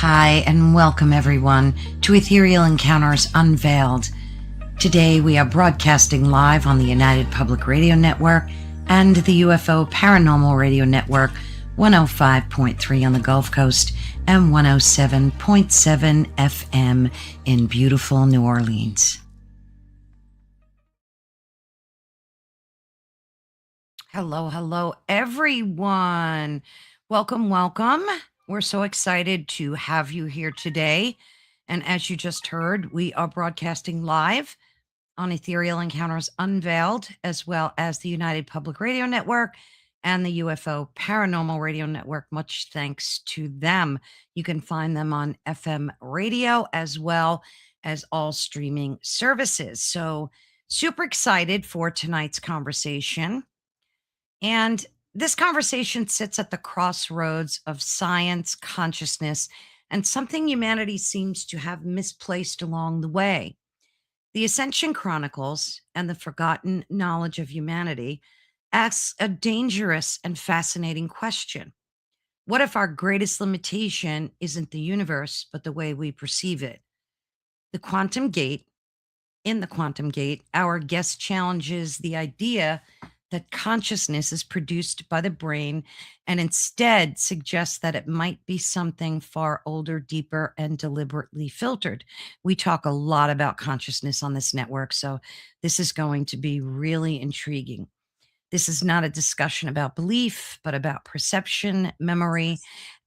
Hi, and welcome everyone to Ethereal Encounters Unveiled. Today we are broadcasting live on the United Public Radio Network and the UFO Paranormal Radio Network, 105.3 on the Gulf Coast and 107.7 FM in beautiful New Orleans. Hello, everyone. Welcome. We're so excited to have you here today. And as you just heard, we are broadcasting live on Ethereal Encounters Unveiled, as well as the United Public Radio Network and the UFO Paranormal Radio Network. Much thanks to them. You can find them on FM radio as well as all streaming services. So super excited for tonight's conversation. And this conversation sits at the crossroads of science, consciousness, and something humanity seems to have misplaced along the way. The Ascension Chronicles and the Forgotten Knowledge of Humanity asks a dangerous and fascinating question. What if our greatest limitation isn't the universe, but the way we perceive it? In the Quantum Gate, our guest challenges the idea that consciousness is produced by the brain and instead suggests that it might be something far older, deeper, and deliberately filtered. We talk a lot about consciousness on this network, so this is going to be really intriguing. This is not a discussion about belief, but about perception, memory,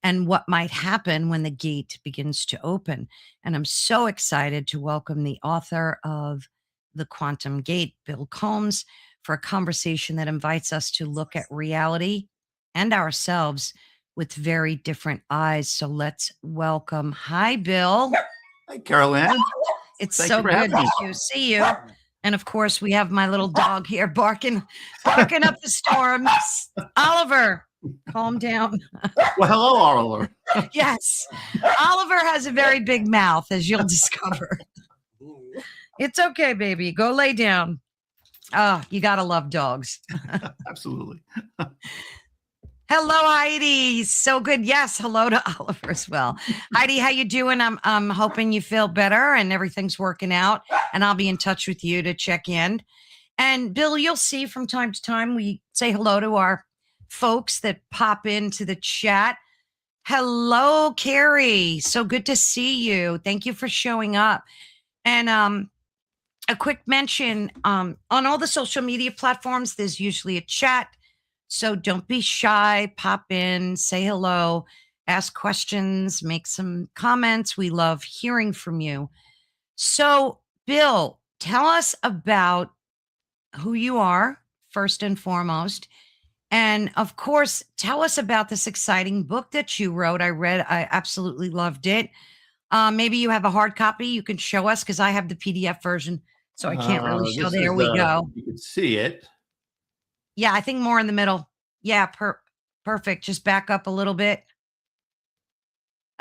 and what might happen when the gate begins to open. And I'm so excited to welcome the author of The Quantum Gate, Bill Combs, for a conversation that invites us to look at reality and ourselves with very different eyes. So let's welcome. Hi, Bill. Hi, Carol-Ann. It's so good to see you. And of course, we have my little dog here barking up the storm. Oliver, calm down. Well, hello, Oliver. Yes. Oliver has a very big mouth, as you'll discover. It's okay, baby. Go lay down. Oh, you gotta love dogs. Absolutely. Hello, Heidi. So good. Yes, hello to Oliver as well. Heidi, how you doing? I'm hoping you feel better and everything's working out. And I'll be in touch with you to check in. And Bill, you'll see from time to time we say hello to our folks that pop into the chat. Hello, Carrie. So good to see you. Thank you for showing up. And a quick mention, on all the social media platforms, there's usually a chat. So don't be shy, pop in, say hello, ask questions, make some comments. We love hearing from you. So Bill, tell us about who you are, first and foremost. And of course, tell us about this exciting book that you wrote. I absolutely loved it. Maybe you have a hard copy you can show us, because I have the PDF version. So I can't really show. There we go. You can see it. Yeah, I think more in the middle. Yeah, perfect. Just back up a little bit.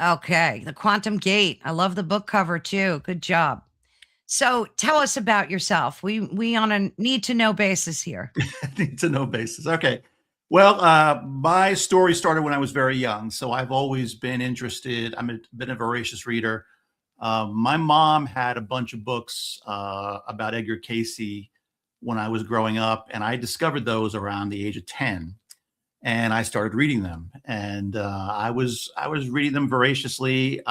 Okay, The Quantum Gate. I love the book cover too. Good job. So tell us about yourself. We on a need-to-know basis here. Need-to-know basis. Okay. Well, my story started when I was very young. So I've always been interested. I've been a voracious reader. My mom had a bunch of books about Edgar Cayce when I was growing up, and I discovered those around the age of 10, and I started reading them. And I was reading them voraciously.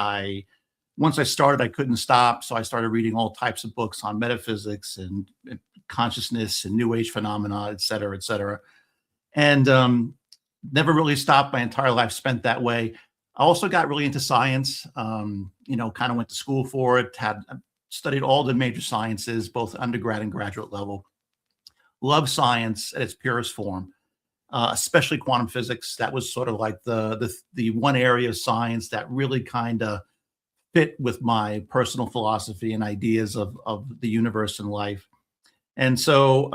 Once I started, I couldn't stop, so I started reading all types of books on metaphysics and consciousness and New Age phenomena, et cetera, and never really stopped. My entire life spent that way. I also got really into science, kind of went to school for it, studied all the major sciences, both undergrad and graduate level. Love science at its purest form, especially quantum physics. That was sort of like the one area of science that really kind of fit with my personal philosophy and ideas of the universe and life. And so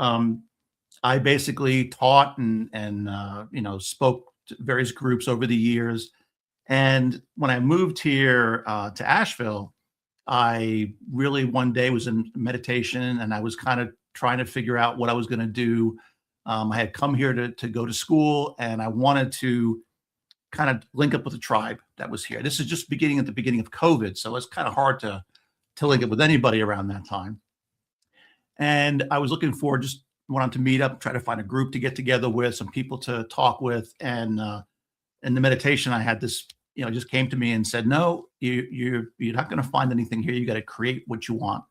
I basically taught and spoke to various groups over the years. And when I moved here to Asheville, I really one day was in meditation, and I was kind of trying to figure out what I was going to do. I had come here to go to school, and I wanted to kind of link up with the tribe that was here. This is just beginning at the beginning of COVID, so it's kind of hard to link up with anybody around that time. And I was looking for, just wanted to meet up, try to find a group to get together with, some people to talk with. And in the meditation, I had this, just came to me and said, no, you're not going to find anything here. You got to create what you want.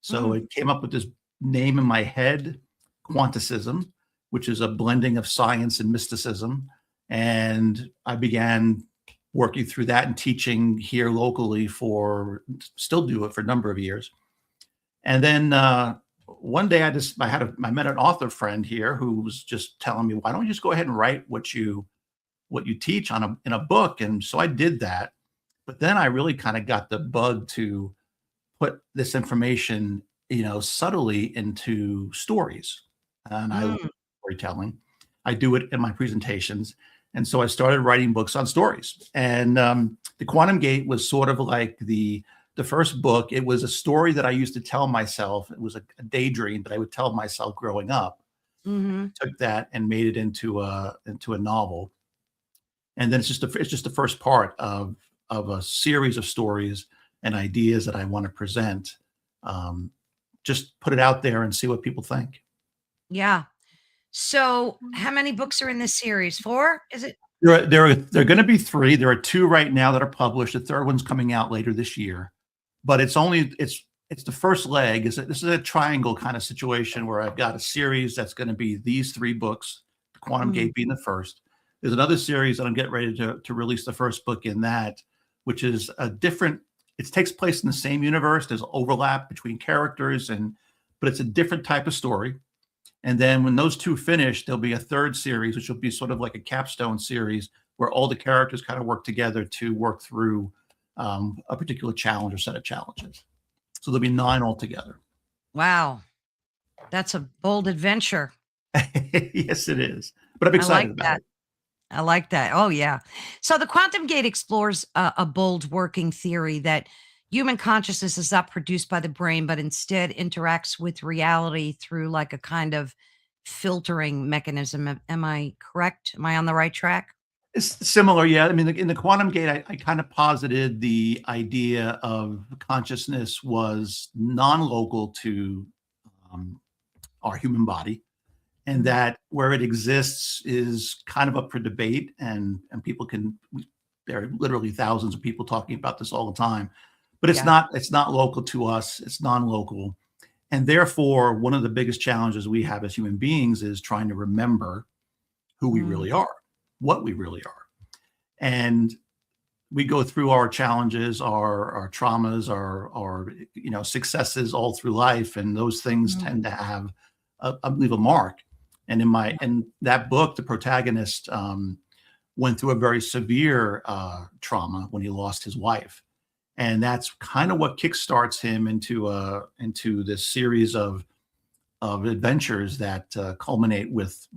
So it came up with this name in my head, Quanticism, which is a blending of science and mysticism. And I began working through that and teaching here locally still do it for a number of years. And then one day I met an author friend here who was just telling me, why don't you just go ahead and write what you teach in a book? And so I did that. But then I really kind of got the bug to put this information, subtly into stories. And I love storytelling. I do it in my presentations. And so I started writing books on stories. And The Quantum Gate was sort of like the first book. It was a story that I used to tell myself. It was a daydream that I would tell myself growing up. Took that and made it into a novel. And then it's just the first part of a series of stories and ideas that I want to present. Just put it out there and see what people think. Yeah. So how many books are in this series? 4? Is it? There are going to be 3. There are 2 right now that are published. The third one's coming out later this year. But it's the first leg. This is a triangle kind of situation where I've got a series that's going to be these 3 books, The Quantum Gate being the first. There's another series that I'm getting ready to release the first book in that, which is it takes place in the same universe. There's overlap between characters, but it's a different type of story. And then when those 2 finish, there'll be a third series, which will be sort of like a capstone series where all the characters kind of work together to work through a particular challenge or set of challenges. So there'll be 9 altogether. Wow. That's a bold adventure. Yes, it is. But I'm excited about it. I like that. Oh, yeah. So the Quantum Gate explores a bold working theory that human consciousness is not produced by the brain, but instead interacts with reality through like a kind of filtering mechanism. Am I correct? Am I on the right track? It's similar, yeah. I mean, in the Quantum Gate, I kind of posited the idea of consciousness was non-local to our human body, and that where it exists is kind of up for debate, and people there are literally thousands of people talking about this all the time, but it's not local to us. It's non-local. And therefore, one of the biggest challenges we have as human beings is trying to remember who we really are, what we really are. And we go through our challenges, our traumas, our successes all through life, and those things tend to have leave a mark. And in that book, the protagonist went through a very severe trauma when he lost his wife, and that's kind of what kickstarts him into this series of adventures that culminate with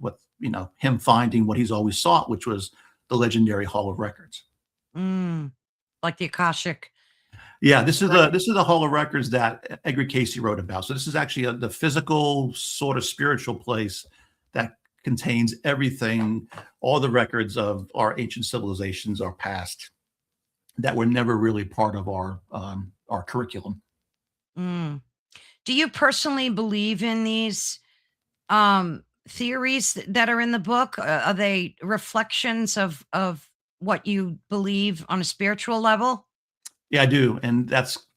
him finding what he's always sought, which was the legendary Hall of Records. Like the Akashic. Yeah, this is the Hall of Records that Edgar Cayce wrote about. So this is actually the physical sort of spiritual place that contains everything, all the records of our ancient civilizations, our past, that were never really part of our curriculum. Do you personally believe in these theories that are in the book? Are they reflections of what you believe on a spiritual level? Yeah, I do, and that's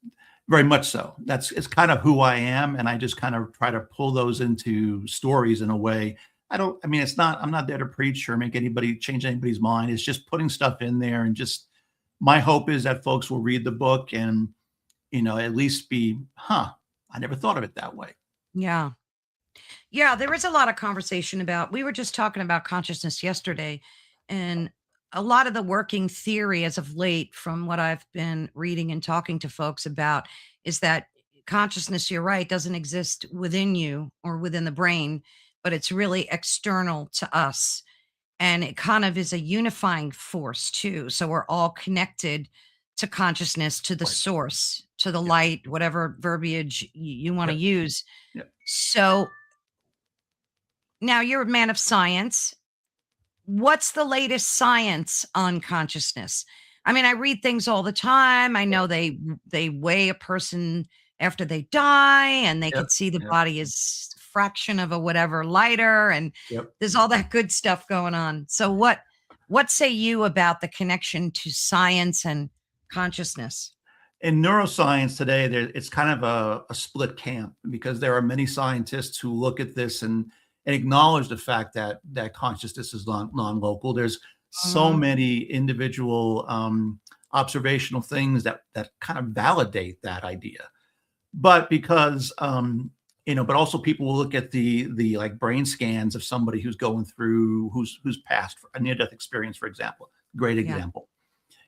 very much so. It's kind of who I am, and I just kind of try to pull those into stories in a way. I'm not there to preach or change anybody's mind. It's just putting stuff in there, and just my hope is that folks will read the book and at least be, I never thought of it that way. Yeah. Yeah, there is a lot of conversation about, we were just talking about consciousness yesterday, and a lot of the working theory as of late, from what I've been reading and talking to folks about, is that consciousness, you're right, doesn't exist within you or within the brain, but it's really external to us. And it kind of is a unifying force too. So we're all connected to consciousness, to the source, to the light, whatever verbiage you want to use. So now you're a man of science. what's the latest science on consciousness? I mean, I read things all the time. I know they weigh a person after they die, and they Yep. could see the Yep. body is fraction of a whatever lighter, and Yep. there's all that good stuff going on. So what say you about the connection to science and consciousness? In neuroscience today, it's kind of a split camp because there are many scientists who look at this and acknowledge the fact that consciousness is non-local. There's so Mhm. many individual observational things that kind of validate that idea. But because but also people will look at the like brain scans of somebody who's going through who's passed a near-death experience, for example. Great Yeah. example.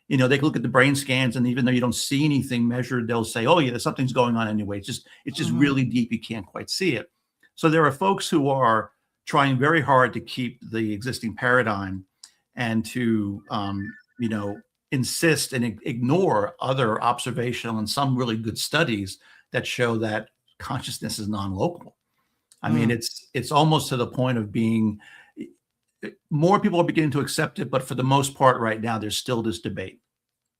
They can look at the brain scans, and even though you don't see anything measured, they'll say, "Oh, yeah, something's going on anyway. It's just Mhm. really deep. You can't quite see it." So there are folks who are trying very hard to keep the existing paradigm and to insist and ignore other observational and some really good studies that show that consciousness is non-local. I mean, Mm. it's almost to the point of being more people are beginning to accept it, but for the most part, right now, there's still this debate.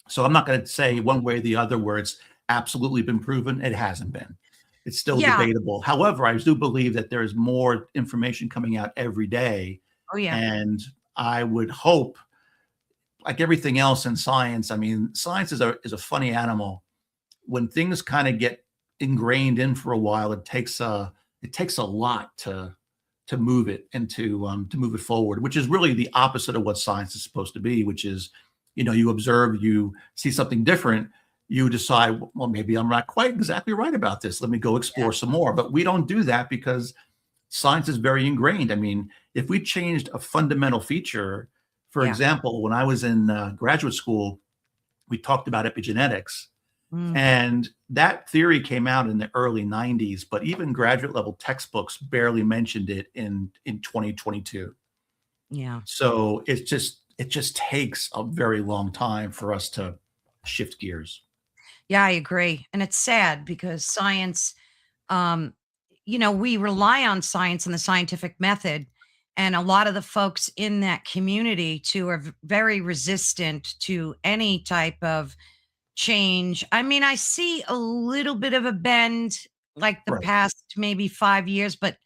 So I'm not going to say one way or the other where it's absolutely been proven. It hasn't been. It's still Yeah. debatable. However, I do believe that there is more information coming out every day, Oh, yeah. and I would hope, like everything else in science, I mean, science is a funny animal. When things kind of get ingrained in for a while, it takes a lot to move it and to move it forward, which is really the opposite of what science is supposed to be, which is, you observe, you see something different, you decide, well, maybe I'm not quite exactly right about this. Let me go Yeah. explore some more. But we don't do that because science is very ingrained. I mean, if we changed a fundamental feature, for Yeah. example, when I was in graduate school, we talked about epigenetics, Mm. and that theory came out in the early 90s, but even graduate level textbooks barely mentioned it in 2022. Yeah. So it just takes a very long time for us to shift gears. Yeah, I agree. And it's sad because science, um, we rely on science and the scientific method. And a lot of the folks in that community too are very resistant to any type of change. I mean, I see a little bit of a bend like the Right, past maybe 5 years, but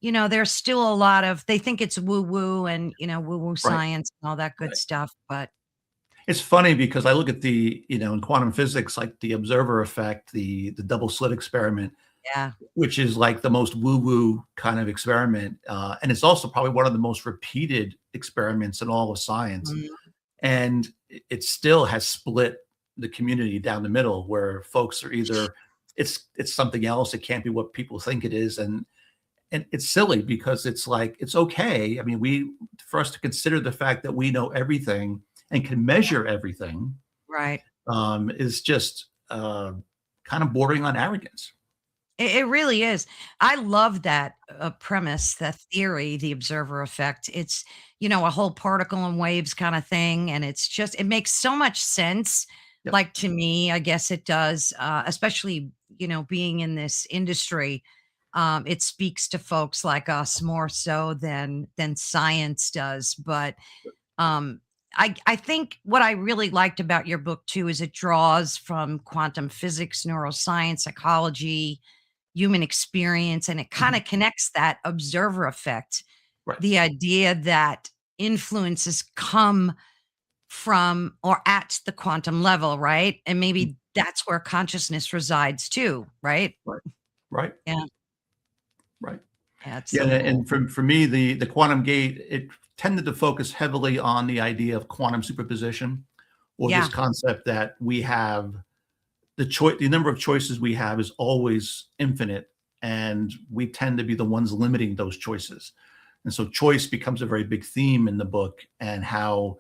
there's still a lot of they think it's woo woo and woo woo right, science and all that good right. stuff. But It's funny because I look at in quantum physics, like the observer effect, the double slit experiment, yeah. which is like the most woo-woo kind of experiment. And it's also probably one of the most repeated experiments in all of science. Mm, And it still has split the community down the middle, where folks are either it's something else, it can't be what people think it is, and it's silly because it's like it's okay. I mean, we for us to consider the fact that we know everything and can measure everything right. is just kind of bordering on arrogance. It really is. I love that premise, that theory, the observer effect. It's, a whole particle and waves kind of thing. And it makes so much sense. Yep. Like to me, I guess it does, especially, being in this industry. It speaks to folks like us more so than science does. But um, I think what I really liked about your book too is it draws from quantum physics, neuroscience, psychology, human experience, and it kind Mhm. of connects that observer effect, Right. the idea that influences come from or at the quantum level, right? And Mhm. maybe that's where consciousness resides too, right? Right. Right. Yeah. Right. Yeah, it's Yeah, so cool. and for me, the quantum gate, it tended to focus heavily on the idea of quantum superposition, or this Yeah. concept that we have the number of choices we have is always infinite, and we tend to be the ones limiting those choices. And so choice becomes a very big theme in the book, and how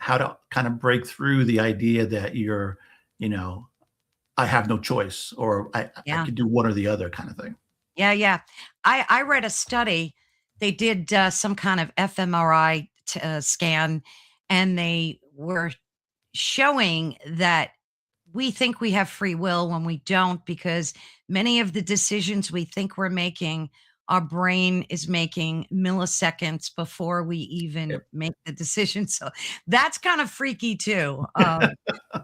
to kind of break through the idea that you know, I have no choice, or I Yeah. could do one or the other kind of thing. Yeah, yeah. I read a study. They did some kind of fMRI scan, and they were showing that we think we have free will when we don't, because many of the decisions we think we're making our brain is making milliseconds before we even Yep. make the decision. So that's kind of freaky too. Yep.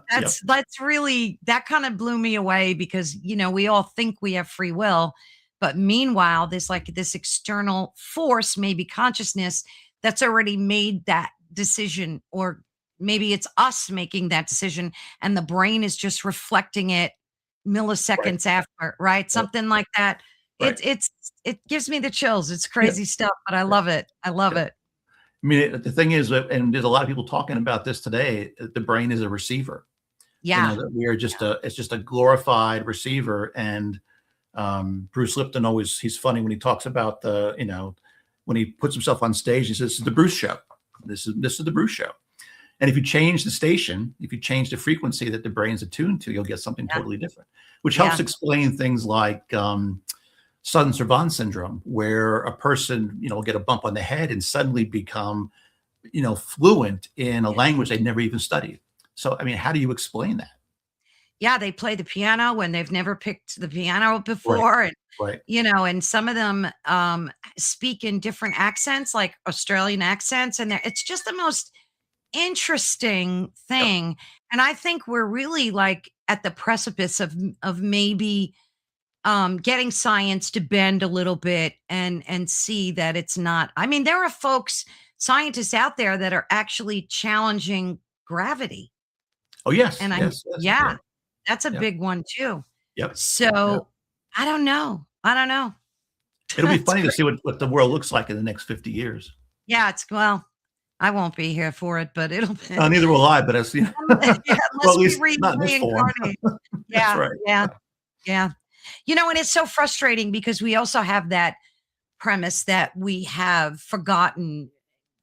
That's really, that kind of blew me away because, we all think we have free will, but meanwhile, there's like this external force, maybe consciousness, that's already made that decision, or maybe it's us making that decision and the brain is just reflecting it Right. milliseconds after, right? Yep. Something like that. Right. It gives me the chills. It's Yeah. crazy stuff, but I Yeah. love it. I love Yeah. it. I mean, the thing is, and there's a lot of people talking about this today, the brain is a receiver. Yeah. That we are it's just a glorified receiver. And Bruce Lipton he's funny when he talks about when he puts himself on stage, he says, "This is the Bruce show. This is the Bruce show." And if you change the station, if you change the frequency that the brain's attuned to, you'll get something Yeah. totally different, which Yeah. helps explain things like sudden savant syndrome, where a person, will get a bump on the head and suddenly become, fluent in a language they never even studied. So, I mean, how do you explain that? Yeah, they play the piano when they've never picked the piano Right. before, and Right. and some of them speak in different accents, like Australian accents, and it's just the most interesting Yep. thing. And I think we're really like at the precipice of maybe getting science to bend a little bit and see that it's not. I mean, there are scientists out there that are actually challenging gravity. Oh, yes. And Yes. Yes. yeah, Yep. that's a Yep. big one too. Yep. Yep. So I don't know. I don't know. It'll be It's funny to great. see what the world looks like in the next 50 years. Yeah, well, I won't be here for it, but it'll be Neither will I, but as yeah, well, unless at we least not in this form. reincarnate. That's Yeah, right. yeah, yeah. And it's so frustrating because we also have that premise that we have forgotten,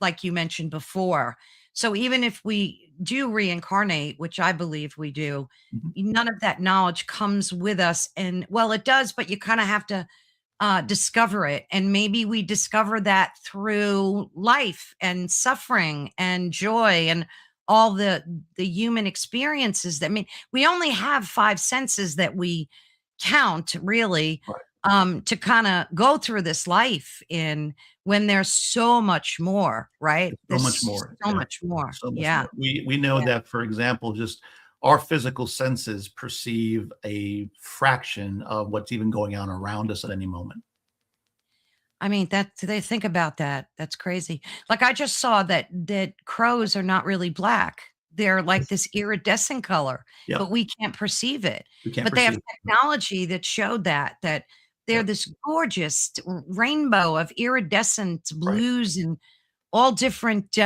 like you mentioned before. So even if we do reincarnate, which I believe we do, Mhm. none of that knowledge comes with us. And well, it does, but you kind of have to discover it. And maybe we discover that through life and suffering and joy and all the human experiences. That, I mean, we only have five senses that we count really, Right. to kind of go through this life in, when there's so much more, right? So much There's more. so Yeah. much more. So much Yeah. more. We know Yeah. that, for example, just our physical senses perceive a fraction of what's even going on around us at any moment. I mean, they think about that. That's crazy. Like I just saw that crows are not really black. They're like this iridescent color, but Yep. we can't perceive it. We can't But they have perceive. technology that showed that they're Yep. this gorgeous rainbow of iridescent Right. blues and all different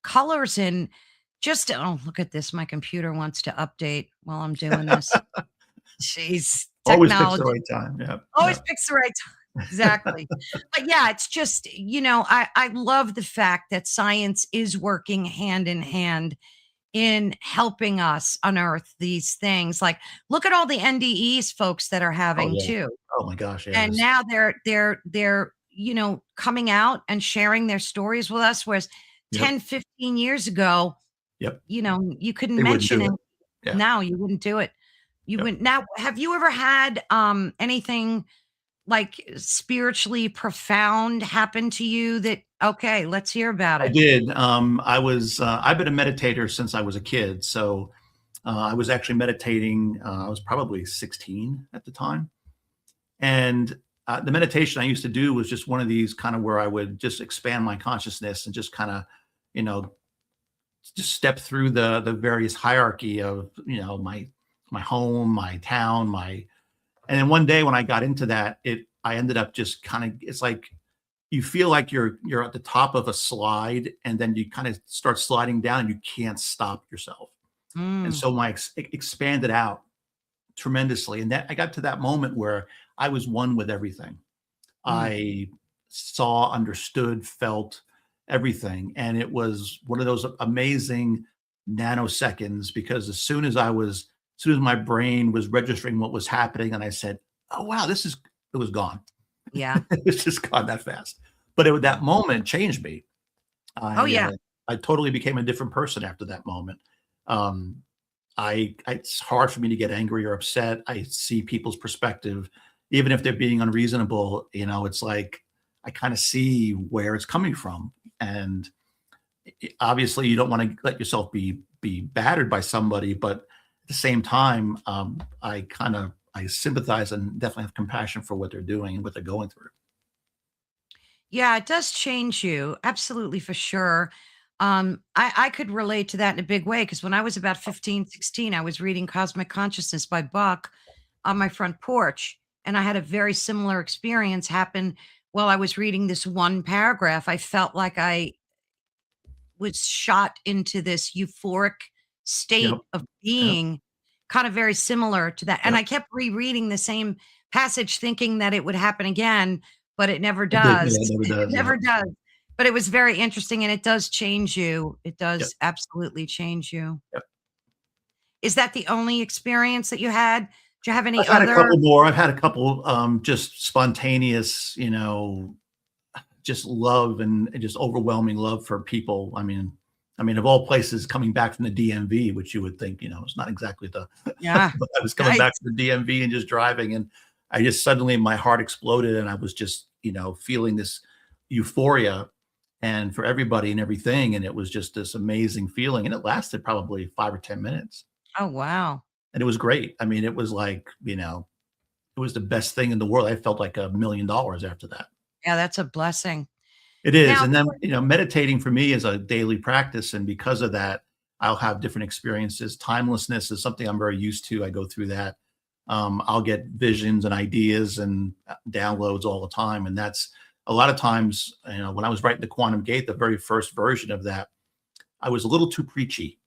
colors, and just, oh, look at this. My computer wants to update while I'm doing this. Jeez, Always picks the technology right time. Yep. always Yep. picks the right time. Exactly. But yeah, it's just, I love the fact that science is working hand in hand in helping us unearth these things. Like, look at all the NDEs folks that are Oh, having yeah. too. Oh my gosh. Yeah. And now they're coming out and sharing their stories with us, whereas Yep. 10, 15 years ago, Yep. you couldn't They wouldn't mention do it. it. Yeah. Now you wouldn't do it. You Yep. wouldn't. Now, have you ever had anything like spiritually profound happen to you that, okay, let's hear about I it? did. I've been a meditator since I was a kid. So I was actually meditating. I was probably 16 at the time. And the meditation I used to do was just one of these kind of where I would just expand my consciousness and just kind of, you know, just step through the various hierarchy of, my home, my town, and then one day when I got into that, I ended up just kind of, it's like you feel like you're at the top of a slide and then you kind of start sliding down and you can't stop yourself. And Mm, so it expanded out tremendously. And that I got to that moment where I was one with everything. mm. I saw, understood, felt everything. And it was one of those amazing nanoseconds because as soon as my brain was registering what was happening, and I said, "Oh, wow, it was gone." Yeah. It was just gone that fast. But that moment changed me. Oh, I, yeah. uh, I totally became a different person after that moment. It's hard for me to get angry or upset. I see people's perspective even if they're being unreasonable, it's like I kind of see where it's coming from. And obviously you don't want to let yourself be battered by somebody, but at the same time, I sympathize and definitely have compassion for what they're doing and what they're going through. Yeah, it does change you. Absolutely, for sure. I could relate to that in a big way because when I was about 15, 16, I was reading Cosmic Consciousness by Buck on my front porch. And I had a very similar experience happen while I was reading this one paragraph. I felt like I was shot into this euphoric Yep. state of Yep. being, kind of very similar to that. And Yep. I kept rereading the same passage thinking that it would happen again, but it never Yeah, does. it never It does. Yeah. never does. But it was very interesting and it does change you. It Yep. does absolutely change you. Yep. Is that the only experience that you had? Do you have any I've had a other? couple more. I've had a couple just spontaneous, just love and just overwhelming love for people. I mean, of all places, coming back from the DMV, which you would think, it's not exactly Yeah. but I was coming Nice. back from the DMV and just driving, and I just suddenly my heart exploded, and I was just, feeling this euphoria, and for everybody and everything, and it was just this amazing feeling, and it lasted probably 5 or 10 minutes, Oh, wow. and it was great. I mean, it was like, it was the best thing in the world. I felt like $1 million after that. Yeah, that's a blessing. It is, Now, and then, meditating for me is a daily practice, and because of that, I'll have different experiences. Timelessness is something I'm very used to. I go through that. I'll get visions and ideas and downloads all the time, and that's a lot of times, when I was writing the Quantum Gate, the very first version of that, I was a little too preachy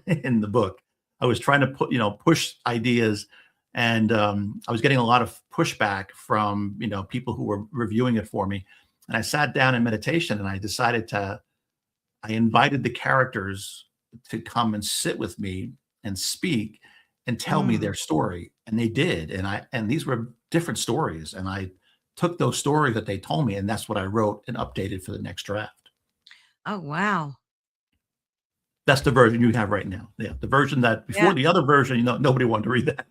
in the book. I was trying to push ideas, and I was getting a lot of pushback from people who were reviewing it for me. And I sat down in meditation and I invited the characters to come and sit with me and speak and tell me mm, their story. And they did. And these were different stories. And I took those stories that they told me, and that's what I wrote and updated for the next draft. oh, wow. That's the version you have right now. Yeah. The version that Yeah. before the other version, nobody wanted to read that.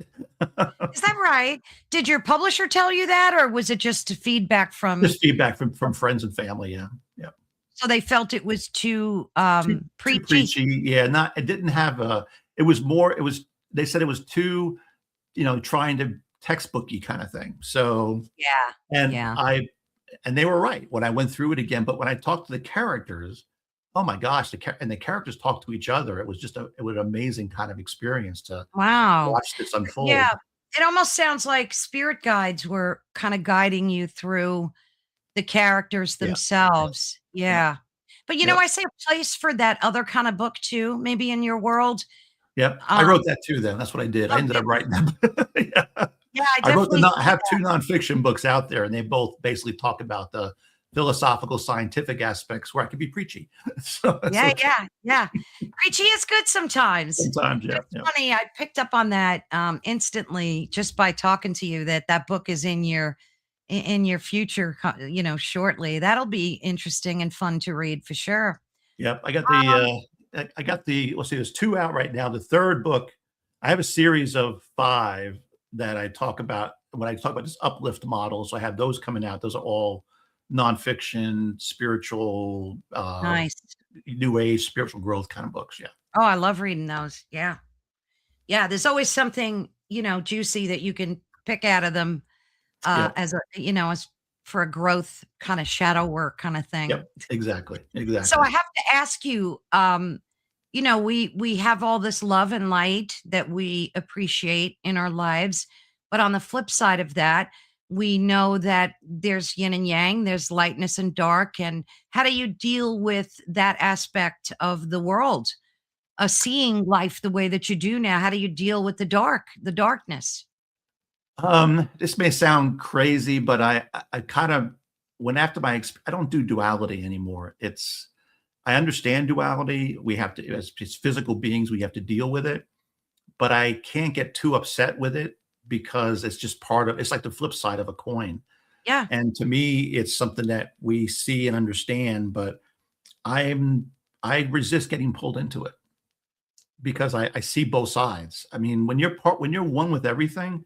Is that right? Did your publisher tell you that, or was it just feedback from? Just feedback from friends and family. Yeah. Yeah. So they felt it was too Too preachy? preachy. Yeah, not it didn't have a it was more it was they said it was too, trying to textbooky kind of thing. So, Yeah. and Yeah. they were right when I went through it again, but when I talked to the characters, oh my gosh, the characters talked to each other. It was just it was an amazing kind of experience to Wow. watch this unfold. Yeah. It almost sounds like spirit guides were kind of guiding you through the characters Yeah. themselves. Yep. Yeah. But, Yep. I see a place for that other kind of book too, maybe in your world. Yep. I Um, wrote that too then. That's what I did. I oh, ended did up you? writing them. Yeah. Yeah, I I wrote definitely I see have two that. nonfiction books out there, and they both basically talk about the philosophical, scientific aspects where I can be preachy. So it's Yeah, okay. yeah, yeah. Preachy is good sometimes. Sometimes, yeah, It's yeah, funny, I picked up on that, instantly just by talking to you that that book is in your in your future, shortly. That'll be interesting and fun to read for sure. yep. Um, I got the let's see, there's 2 out right now. The 3rd book, I have a series of 5 that I talk about when I talk about this uplift model. So I have those coming out. Those are all nonfiction, spiritual, nice. new age, spiritual growth kind of books. Yeah. Oh, I love reading those. Yeah. Yeah, there's always something, juicy that you can pick out of them, Yep. as as for a growth kinda shadow work kinda thing. Yep. Exactly. So I Exactly. have to ask you, we have all this love and light that we appreciate in our lives, but on the flip side of that, we know that there's yin and yang, there's lightness and dark, and how do you deal with that aspect of the world? Seeing life the way that you do now, how do you deal with the darkness? This may sound crazy, but I kind of went after I don't do duality anymore. I understand duality. We have to, as physical beings, we have to deal with it, but I can't get too upset with it because it's just it's like the flip side of a coin. Yeah. And to me, it's something that we see and understand, but I resist getting pulled into it because I see both sides. I mean, when you're one with everything,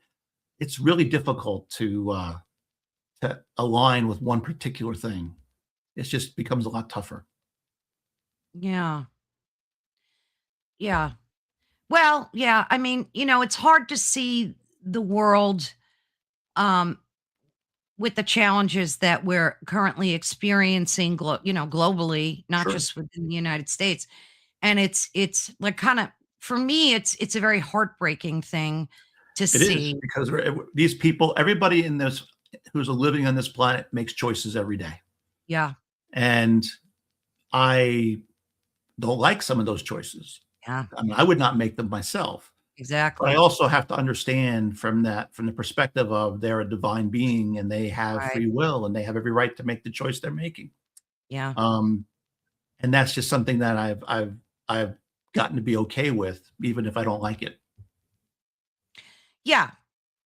it's really difficult to align with one particular thing. It just becomes a lot tougher. Yeah. Yeah. Well, yeah, I mean, it's hard to see the world um with the challenges that we're currently experiencing globally, not Sure. just within the United States. And it's like kind of for me it's a very heartbreaking thing to It is see. because these people, everybody in this who's living on this planet makes choices every day. Yeah. And I don't like some of those choices. Yeah. I mean, I would not make them myself. But I Exactly. also have to understand from the perspective of they're a divine being and they have Right. free will and they have every right to make the choice they're making. Yeah. Um, and that's just something that I've gotten to be okay with, even if I don't like it. Yeah.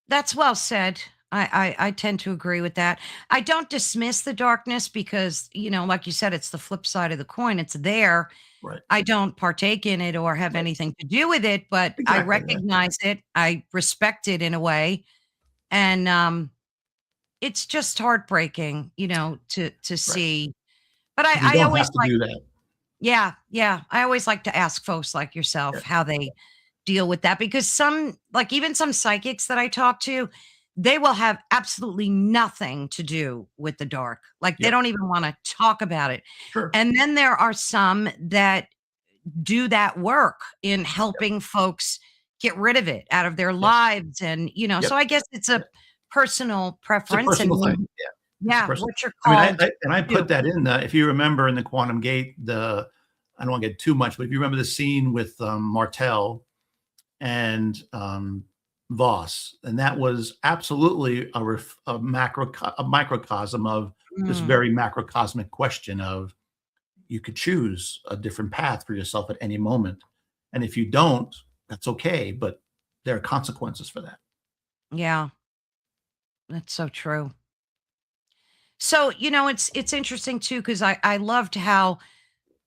That's well said. I tend to agree with that. I don't dismiss the darkness because, like you said, it's the flip side of the coin. It's there. Right. I don't partake in it or have Right. anything to do with it, but I Exactly. Yeah. recognize it. I respect it in a way. And it's just heartbreaking, to Right. see. But But you I don't always have to like, do that. yeah, yeah. I always like to ask folks like Yeah. yourself how they deal with that because like even some psychics that I talk to, they will have absolutely nothing to do with the dark. Like they Yep. don't even want to talk about it. Sure. And then there are some that do that work in Yep. helping folks get rid of it out of their Yes. lives. And, so Yep. I guess it's a Yep. personal It's a preference and personal thing. maybe, Yeah. It's a yeah, personal. what you're I mean, called I to do. put that in the, if you remember in the Quantum Gate, I don't want to get too much, but if you remember the scene with Martel and Voss, and that was absolutely a microcosm of this Mm, very macrocosmic question of you could choose a different path for yourself at any moment, and if you don't, that's okay, but there are consequences for that. yeah, that's so true. So, it's interesting too, because I loved how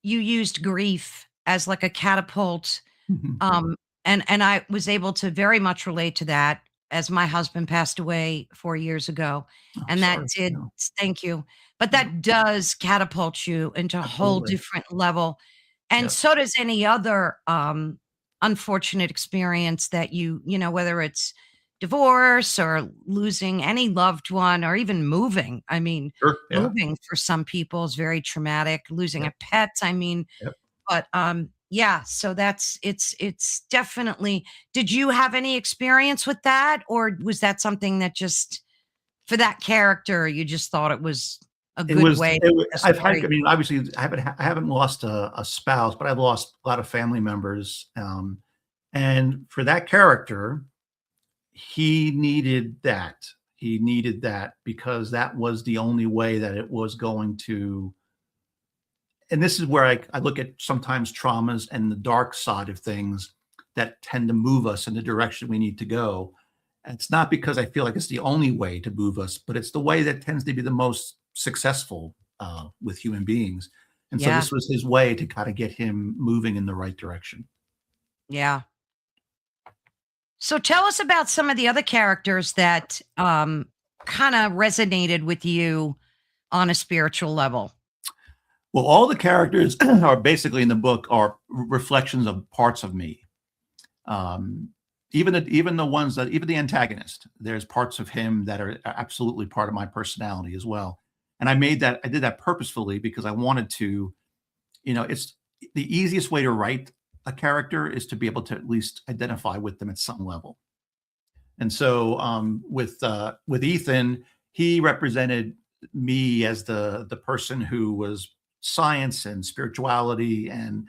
you used grief as like a catapult. Mhm. Um, and I was able to very much relate to that as my husband passed away 4 years ago, Oh, and that sorry. did No, thank you, but no, that does catapult you into a whole absolutely. different level, and Yep. so does any other, unfortunate experience that whether it's divorce or losing any loved one or even moving. I mean, Sure. Yeah. moving for some people is very traumatic, losing Yep. a pet, I mean, Yep. but, yeah, so it's definitely did you have any experience with that, or was that something that just for that character, you just thought it was a It good was way to it wa tell a I've had, story? I mean, obviously, I haven't lost a spouse, but I've lost a lot of family members, and for that character, he needed that. He needed that because that was the only way that it was going to, and this is where I look at sometimes traumas and the dark side of things that tend to move us in the direction we need to go. And it's not because I feel like it's the only way to move us, but it's the way that tends to be the most successful with human beings. And so Yeah, this was his way to kind of get him moving in the right direction. yeah. So tell us about some of the other characters that, kinda resonated with you on a spiritual level. Well, all the characters are basically in the book are reflections of parts of me. Um, even the ones that even the antagonist, there's parts of him that are absolutely part of my personality as well. And I did that purposefully because I wanted to, it's the easiest way to write a character is to be able to at least identify with them at some level. And so with Ethan, he represented me as the person who was science and spirituality and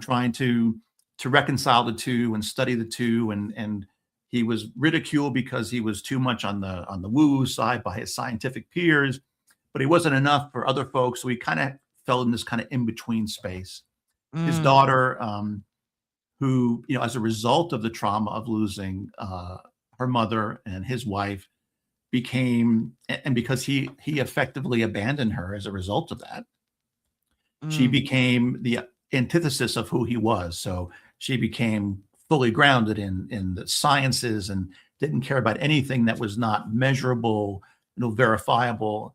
trying to reconcile the two and study the two, and he was ridiculed because he was too much on the woo side by his scientific peers, but he wasn't enough for other folks, so he kind of fell in this kind of in between space. His Mm, daughter, who, as a result of the trauma of losing her mother and his wife, became, and because he effectively abandoned her as a result of that, she mm, became the antithesis of who he was. So she became fully grounded in the sciences and didn't care about anything that was not measurable, verifiable.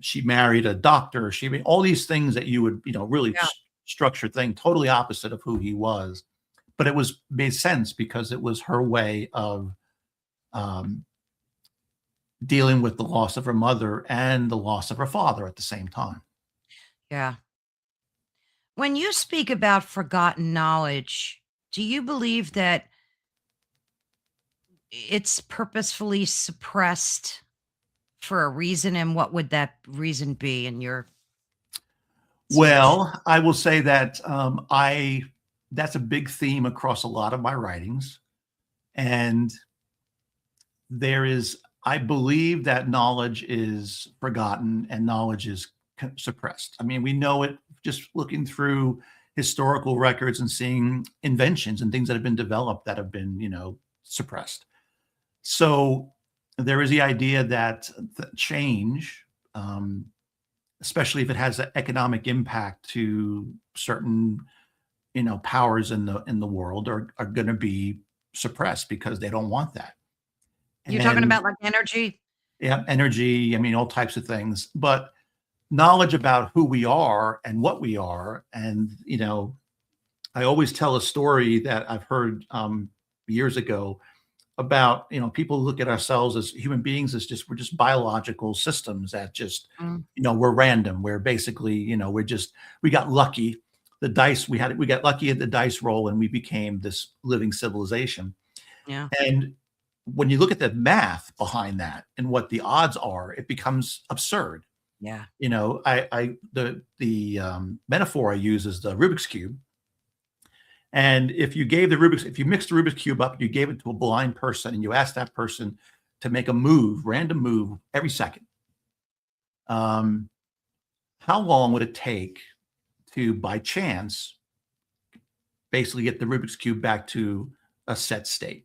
She married a doctor. She made all these things that you would, really Yeah. structure thing, totally opposite of who he was. But it was made sense because it was her way of um, dealing with the loss of her mother and the loss of her father at the same time. Yeah. When you speak about forgotten knowledge, do you believe that it's purposefully suppressed for a reason? And what would that reason be in your speech? Well, I will say that I that's a big theme across a lot of my writings, and there is I believe that knowledge is forgotten and knowledge is suppressed. I mean, we know it just looking through historical records and seeing inventions and things that have been developed that have been, suppressed. So there is the idea that change, especially if it has an economic impact to certain, powers in the world, are going to be suppressed because they don't want that. You're talking And about like energy? yeah, energy, I mean, all types of things. But knowledge about who we are and what we are. And, I always tell a story that I've heard years ago about, people look at ourselves as human beings as we're just biological systems that just, Mm, we're random. We're basically, we got lucky. We got lucky at the dice roll and we became this living civilization. yeah. And when you look at the math behind that and what the odds are, it becomes absurd. Yeah. The metaphor I use is the Rubik's cube. And if you mixed the Rubik's cube up, you gave it to a blind person, and you asked that person to make a random move every second. How long would it take to, by chance, basically get the Rubik's cube back to a set state?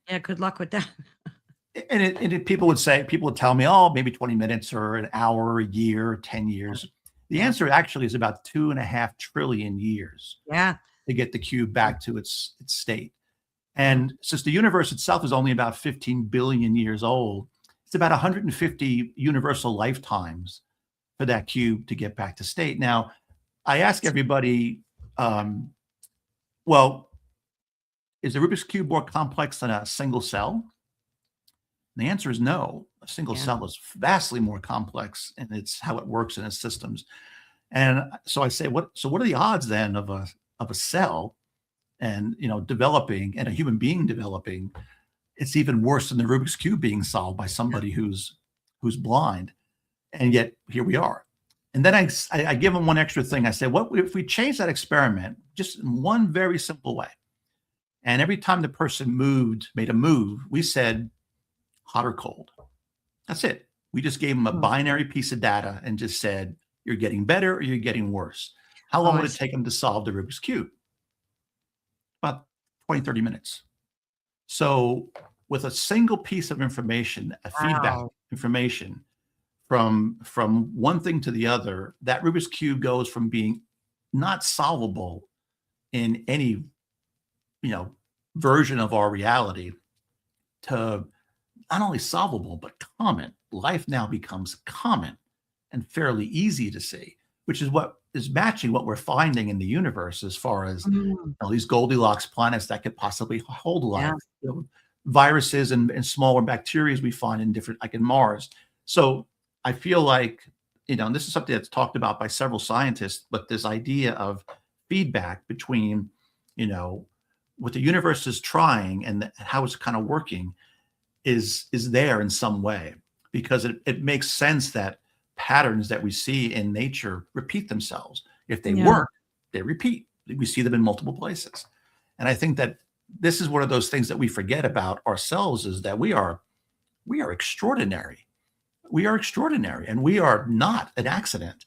Yeah. Good luck with that. And people would tell me, oh, maybe 20 minutes or an hour, a year, 10 years. The Yeah. answer actually is about 2.5 trillion years Yeah. to get the cube back to its state. And since the universe itself is only about 15 billion years old, it's about 150 universal lifetimes for that cube to get back to state. Now, I ask everybody, well, is the Rubik's cube more complex than a single cell? The answer is no. A single Yeah. cell is vastly more complex, and it's how it works in its systems. And so I say, what are the odds then of a cell and developing and a human being developing? It's even worse than the Rubik's cube being solved by somebody who's blind. And yet here we are. And then I give them one extra thing. I say, what if we change that experiment just in one very simple way? And every time the person made a move, we said hot or cold. That's it. We just gave them a binary piece of data and just said, you're getting better or you're getting worse. How long would it take them to solve the Rubik's cube? About 20, 30 minutes. So with a single piece of information, a feedback information from one thing to the other, that Rubik's cube goes from being not solvable in any, version of our reality to not only solvable, but common. Life now becomes common and fairly easy to see, which is what is matching what we're finding in the universe as far as these Goldilocks planets that could possibly hold life, viruses and smaller bacteria we find in different, like in Mars. So I feel like, and this is something that's talked about by several scientists, but this idea of feedback between, what the universe is trying and how it's kind of working is there in some way, because it makes sense that patterns that we see in nature repeat themselves. If they work, they repeat. We see them in multiple places. And I think that this is one of those things that we forget about ourselves, is that we are extraordinary. We are extraordinary, and we are not an accident.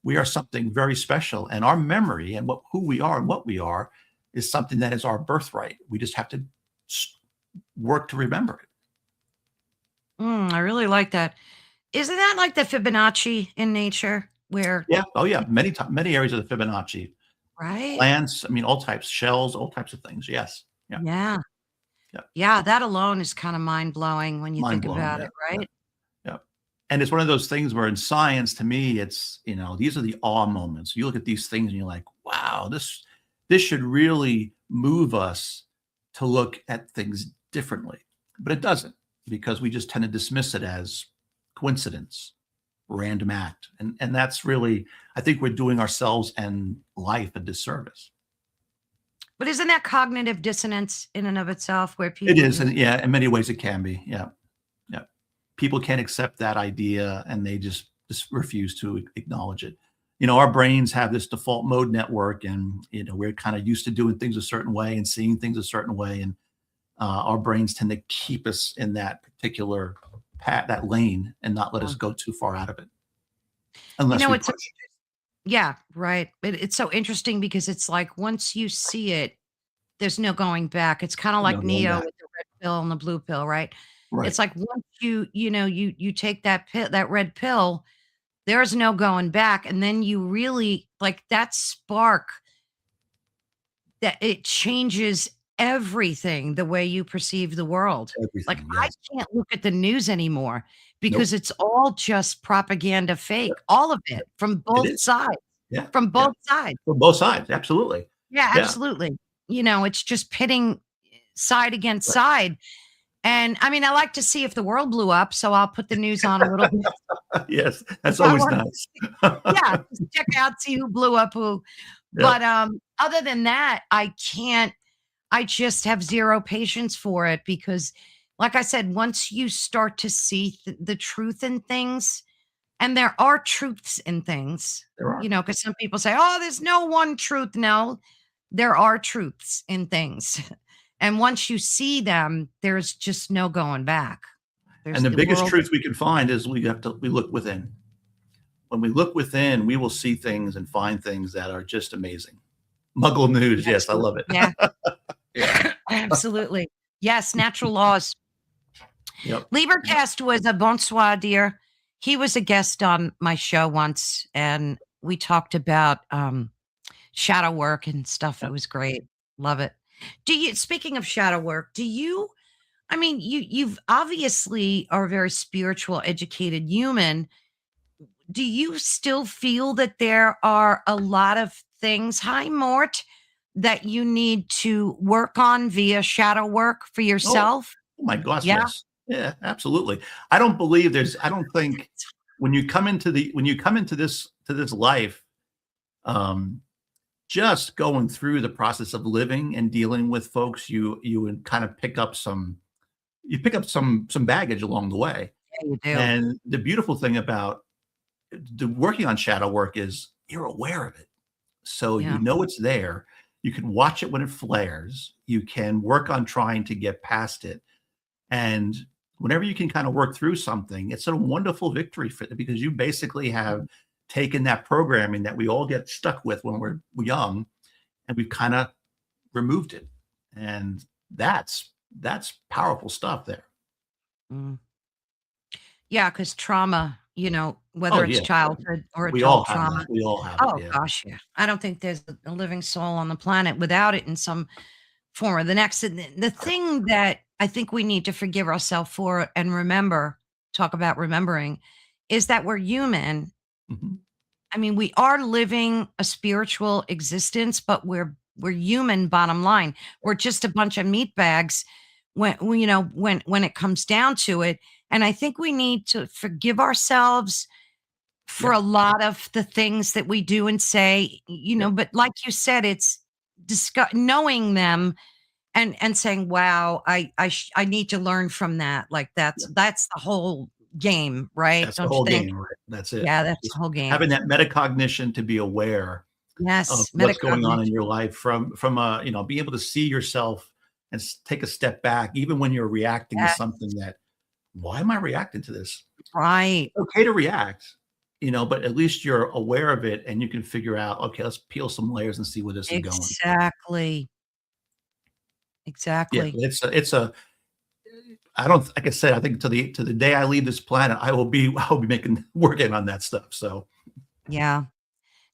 We are something very special, and our memory and who we are and what we are is something that is our birthright. We just have to work to remember it. I really like that. Isn't that like the Fibonacci in nature where? Yeah. Oh yeah. Many areas of the Fibonacci. Right? Plants, I mean, all types, shells, all types of things. Yes. Yeah. Yeah. Yeah. Yeah, that alone is kind of mind blowing when you Mind think blowing. about Yeah. it, Yeah. right? Yeah. And it's one of those things where in science, to me, it's, these are the awe moments. You look at these things and you're like, wow, this should really move us to look at things differently. But it doesn't, because we just tend to dismiss it as coincidence, random act. And that's really, I think we're doing ourselves and life a disservice. But isn't that cognitive dissonance in and of itself where It people is. And just, yeah, in many ways it can be. Yeah. Yeah. People can't accept that idea and they just refuse to acknowledge it. Our brains have this default mode network, and we're kind of used to doing things a certain way and seeing things a certain way, and our brains tend to keep us in that particular that lane, and not let us go too far out of it you unless know, we it's, push. yeah, right. It's so interesting because it's like once you see it, there's no going back. It's kind of No like going Neo back. with the red pill and the blue pill, right? Right. It's like once you take that pill, that red pill, there's no going back. And then you really like that spark that it changes everything the way you perceive the world. Like Everything. I Yes. can't look at the news anymore Nope. because it's all just propaganda Yep. fake, all of Yep. it from It both is. sides, Yeah. from Yeah. both sides. For both sides. Absolutely. Yeah, Yeah. absolutely. It's just pitting side against Right. side. And I mean, I like to see if the world blew up, so I'll put the news on a little bit. Yes. That's I always want nice. yeah, just check out, see who blew up who. Yep. But, other than that, I just have 0 patience for it because, like I said, once you start to see the truth in things, and there are truths in things, There are. because some people say, "Oh, there's no one truth." No, there are truths in things. And once you see them, there's just no going back. And There's the the biggest world. truth we can find is we look within. When we look within, we will see things and find things that are just amazing. Muggle news. Yes, I Absolutely. love it. Yeah, Yeah. absolutely. Yes, natural laws. Yep. Liebercast was a bonsoir, dear. He was a guest on my show once, and we talked about shadow work and stuff. It Yep. was great. Love it. Speaking of shadow work, I mean, you've obviously are a very spiritual, educated human. Do you still feel that there are a lot of things, hi Mort, that you need to work on via shadow work for Oh, yourself? oh my gosh, Yeah. yes. Yeah, absolutely. I don't think when you come into this life, um, just going through the process of living and dealing with folks, you would kind of pick up some baggage along the way. Yeah, you do. And the beautiful thing about the working on shadow work is you're aware of it. So you Yeah. know it's there. You can watch it when it flares. You can work on trying to get past it. And whenever you can kind of work through something, it's a wonderful victory for because you basically have taken that programming that we all get stuck with when we're young, and we've kind of removed it. And that's powerful stuff there. Mm. Yeah, because trauma, Oh whether it's yeah. childhood or We all adult have trauma. that. We all have it. Oh Yeah. gosh, yeah. I don't think there's a living soul on the planet without it in some form or the next. And the thing that I think we need to forgive ourselves for and talk about remembering, is that we're human. Mhm. I mean, we are living a spiritual existence, but we're human. Bottom line, we're just a bunch of meat bags when it comes down to it. And I think we need to forgive ourselves for Yeah. a lot of the things that we do and say. Yeah. But like you said, it's knowing them and saying, "Wow, I need to learn from that." Like Yeah. that's the whole game, right? That's the Don't you whole think? game, right? That's it. Yeah, that's the Just whole game. having that metacognition to be aware of Yes, what's going on in metacognition. your life being able to see yourself and take a step back, even when you're reacting to Yes, something that, why am I reacting to this? right. Okay to react, but at least you're aware of it and you can figure out, okay, let's peel some layers and see where this is going. Exactly. Yeah, Exactly. I don't, like I said, I think to the day I leave this planet, I will be working on that stuff. So Yeah.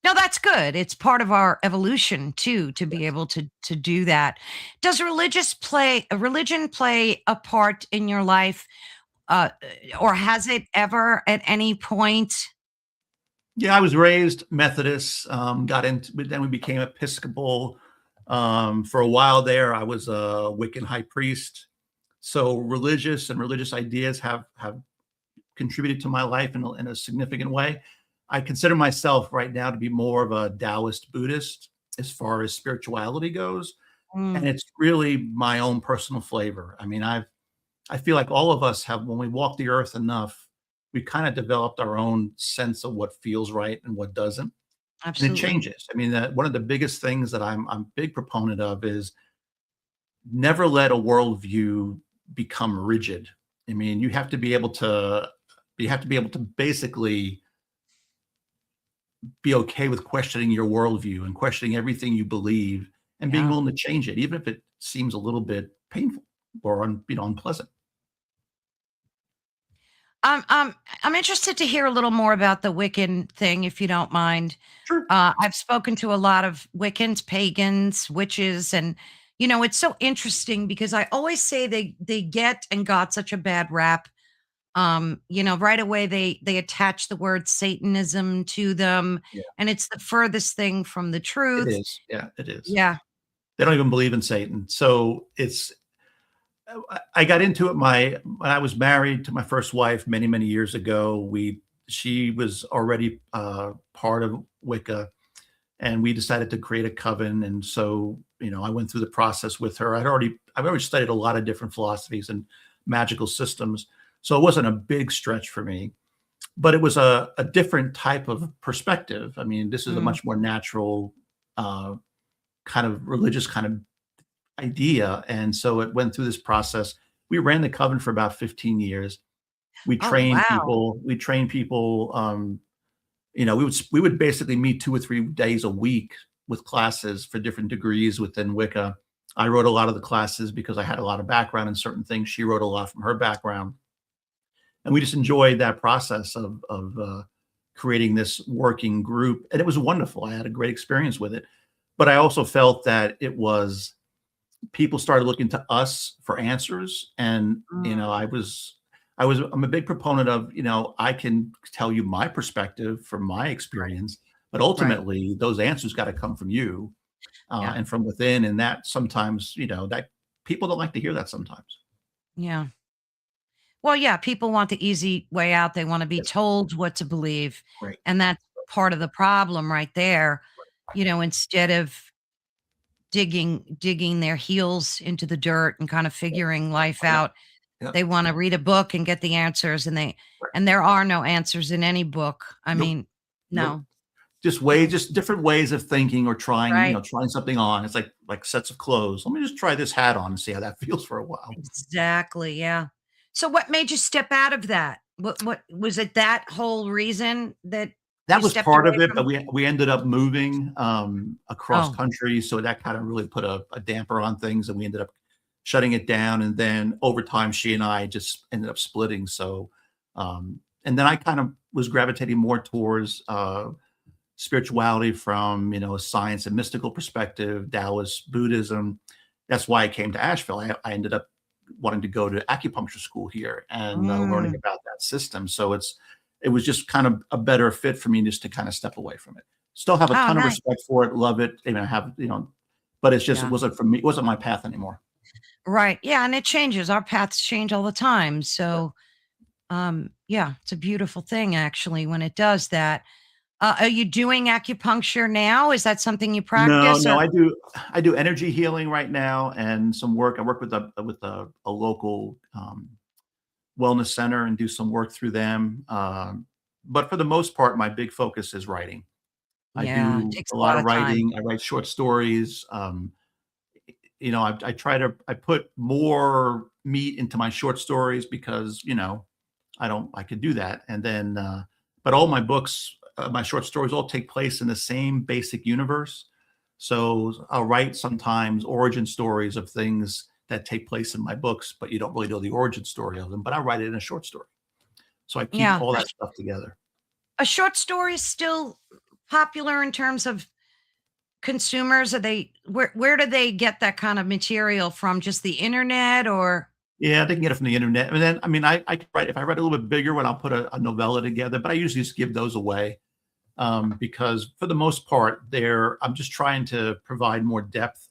No, that's good. It's part of our evolution too, to be Yes. able to do that. Does religion play a part in your life, uh, or has it ever at any point? Yeah, I was raised Methodist, got into, but then we became Episcopal. For a while there, I was a Wiccan high priest. So religious and religious ideas have contributed to my life in a significant way. I consider myself right now to be more of a Taoist Buddhist as far as spirituality goes, and Mm, it's really my own personal flavor. I mean, I feel like all of us have, when we walk the earth enough, we kind of developed our own sense of what feels right and what doesn't, and it absolutely. changes. I mean, one of the biggest things that I'm a big proponent of is never let a worldview become rigid. I mean, you have to be able to basically be okay with questioning your worldview and questioning everything you believe and being Yeah. willing to change it, even if it seems a little bit painful or unpleasant. I'm I'm I'm interested to hear a little more about the Wiccan thing, if you don't mind. Sure. I've spoken to a lot of Wiccans, pagans, witches, and it's so interesting because I always say they get and got such a bad rap. Right away they attach the word Satanism to them, Yeah, and it's the furthest thing from the it truth. is. Yeah, it is. Yeah. They don't even believe in Satan. So it's I got into it when I was married to my first wife many, many years ago. She was already part of Wicca, and we decided to create a coven. And so, I went through the process with her. I've already studied a lot of different philosophies and magical systems, so it wasn't a big stretch for me. But it was a different type of perspective. I mean, this is a Mm. much more natural, kind of religious kind of idea. And so it went through this process. We ran the coven for about 15 years. Oh, wow. We trained people. We would basically meet 2 or 3 days a week with classes for different degrees within Wicca. I wrote a lot of the classes because I had a lot of background in certain things. She wrote a lot from her background, and we just enjoyed that process of creating this working group, and it was wonderful. I had a great experience with it, but I also felt that it was people started looking to us for answers, and Mm, I'm a big proponent of, I can tell you my perspective from my right, experience, but right. ultimately those answers got to come from you, Yeah, and from within. And that sometimes, that people don't like to hear that sometimes. yeah. Well, yeah, people want the easy way out. They wanna be Yes. told what to believe, Right. and that's part of the problem right there. Instead of digging their heels into the dirt and kind of figuring life Yeah. out, Yeah. they wanna read a book and get the answers, Right. and there are no answers in any book. I Nope. mean, Nope. no, no, Just different ways of thinking or right? trying something on. It's like sets of clothes. Let me just try this hat on and see how that feels for a while. Exactly, yeah. So what made you step out of that? What was it, that whole reason that you That was stepped part away of it, but from? we ended up moving, across Oh, country, so that kinda really put a damper on things, and we ended up shutting it down. And then over time, she and I just ended up splitting. So, and then I kind of was gravitating more towards, spirituality from, a science and mystical perspective, Taoist Buddhism. That's why I came to Asheville. I ended up wanting to go to acupuncture school here and learning mm. about that system. So it was just kind of a better fit for me just to kind of step away from it. Still have a Oh, ton of nice. respect for it, love it, have, but it Yeah. wasn't for me, it wasn't my path anymore. Right. Yeah, and it changes. Our paths change all the time. Yeah. So, yeah, it's a beautiful thing actually when it does that. Are you doing acupuncture now? Is that something you No, practice no, or? I do energy healing right now and some work. I work with a local wellness center and do some work through them. But for the most part, my big focus is writing. I Yeah, it do takes a a lot lot of of time. writing. I write short stories. I put more meat into my short stories because, I could do that. And then, but all my books, my short stories all take place in the same basic universe. So I'll write sometimes origin stories of things that take place in my books, but you don't really know the origin story of them, but I write it in a short story. So I keep Yeah. all that stuff together. A short story is still popular in terms of consumers? Are they where do they get that kind of material from? Just the internet or? Yeah, they can get it from the internet. And then, I mean, I could write, if I write a little bit bigger one, I'll put a novella together, but I usually just give those away, because for the most part, I'm just trying to provide more depth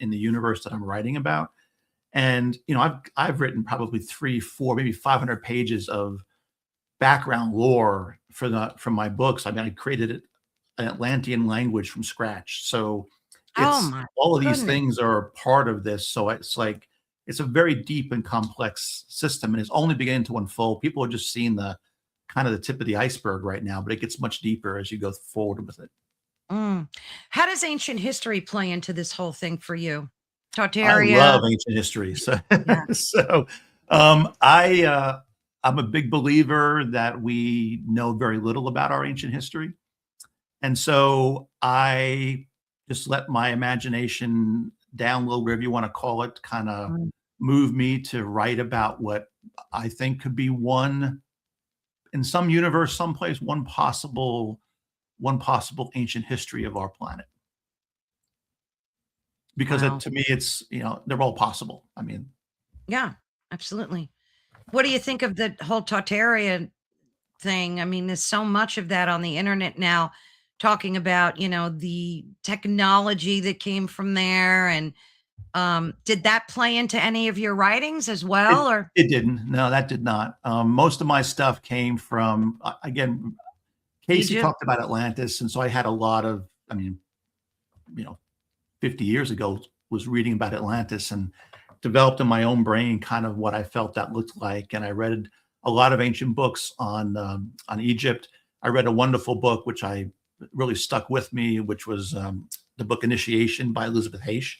in the universe that I'm writing about. And, I've written probably 3, 4, maybe 500 pages of background lore from my books. I mean, I created an Atlantean language from scratch. So Oh it's my all of these goodness. things are part of this. So it's like it's a very deep and complex system, and it's only beginning to unfold. People are just seeing the kind of the tip of the iceberg right now, but it gets much deeper as you go forward with it. Mm. How does ancient history play into this whole thing for you? I Tartaria? love ancient history. So, Yeah. so I'm a big believer that we know very little about our ancient history. And so I just let my imagination download, whatever you want to call it, kind of Mm. move me to write about what I think could be in some universe, someplace, one possible ancient history of our planet. Because Wow. to me, it's, they're all possible. I mean, Yeah, absolutely. What do you think of the whole Tartaria thing? I mean, there's so much of that on the internet now talking about, the technology that came from there. And did that play into any of your writings as it well? Or it didn't. No, that did not. Most of my stuff came from, again, Casey Egypt? talked about Atlantis, and so I had a lot of, I mean, you know, 50 years ago was reading about Atlantis and developed in my own brain kind of what I felt that looked like. And I read a lot of ancient books on Egypt. I read a wonderful book which I really stuck with me, which was the book Initiation by Elizabeth Heish,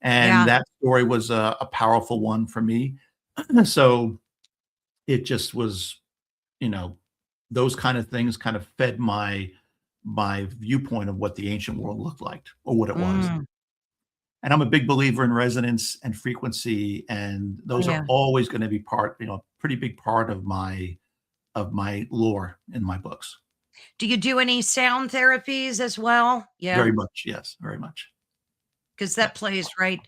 and Yeah. that story was a powerful one for me. So it just was, you know, those kind of things kind of fed my viewpoint of what the ancient world looked like or what it was. Mm. And I'm a big believer in resonance and frequency, and Oh, those are yeah. always going to be a pretty big part of my lore in my books. Do you do any sound therapies as well? Yeah. Very much, yes, very much. Because Yeah, that plays right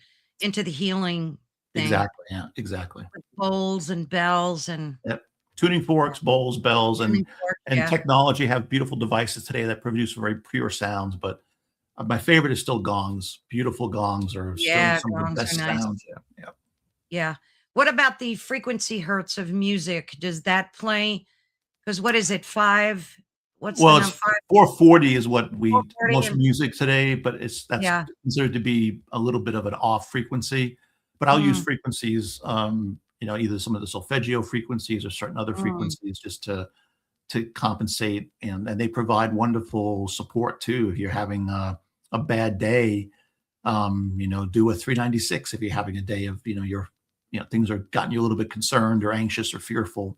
into the healing thing exactly. Yeah, exactly. with bowls and bells and Yep. Tuning yeah. forks, bowls, bells, Tuning and fork, and yeah. technology have beautiful devices today that produce very pure sounds. But my favorite is still gongs. Beautiful gongs are still Yeah, some of the gongs are best nice. sounds. Yeah, yeah. Yeah. What about the frequency hertz of music? Does that play? Because what is it, 5? What's the Well, number? it's 440 is what we 440 most and music today, but that's yeah. considered to be a little bit of an off frequency. But I'll use Mm, frequencies, either some of the solfeggio frequencies or certain other mm. frequencies just to compensate, and they provide wonderful support too. If you're having a bad day, do a 396. If you're having a day of, things are gotten you a little bit concerned or anxious or fearful.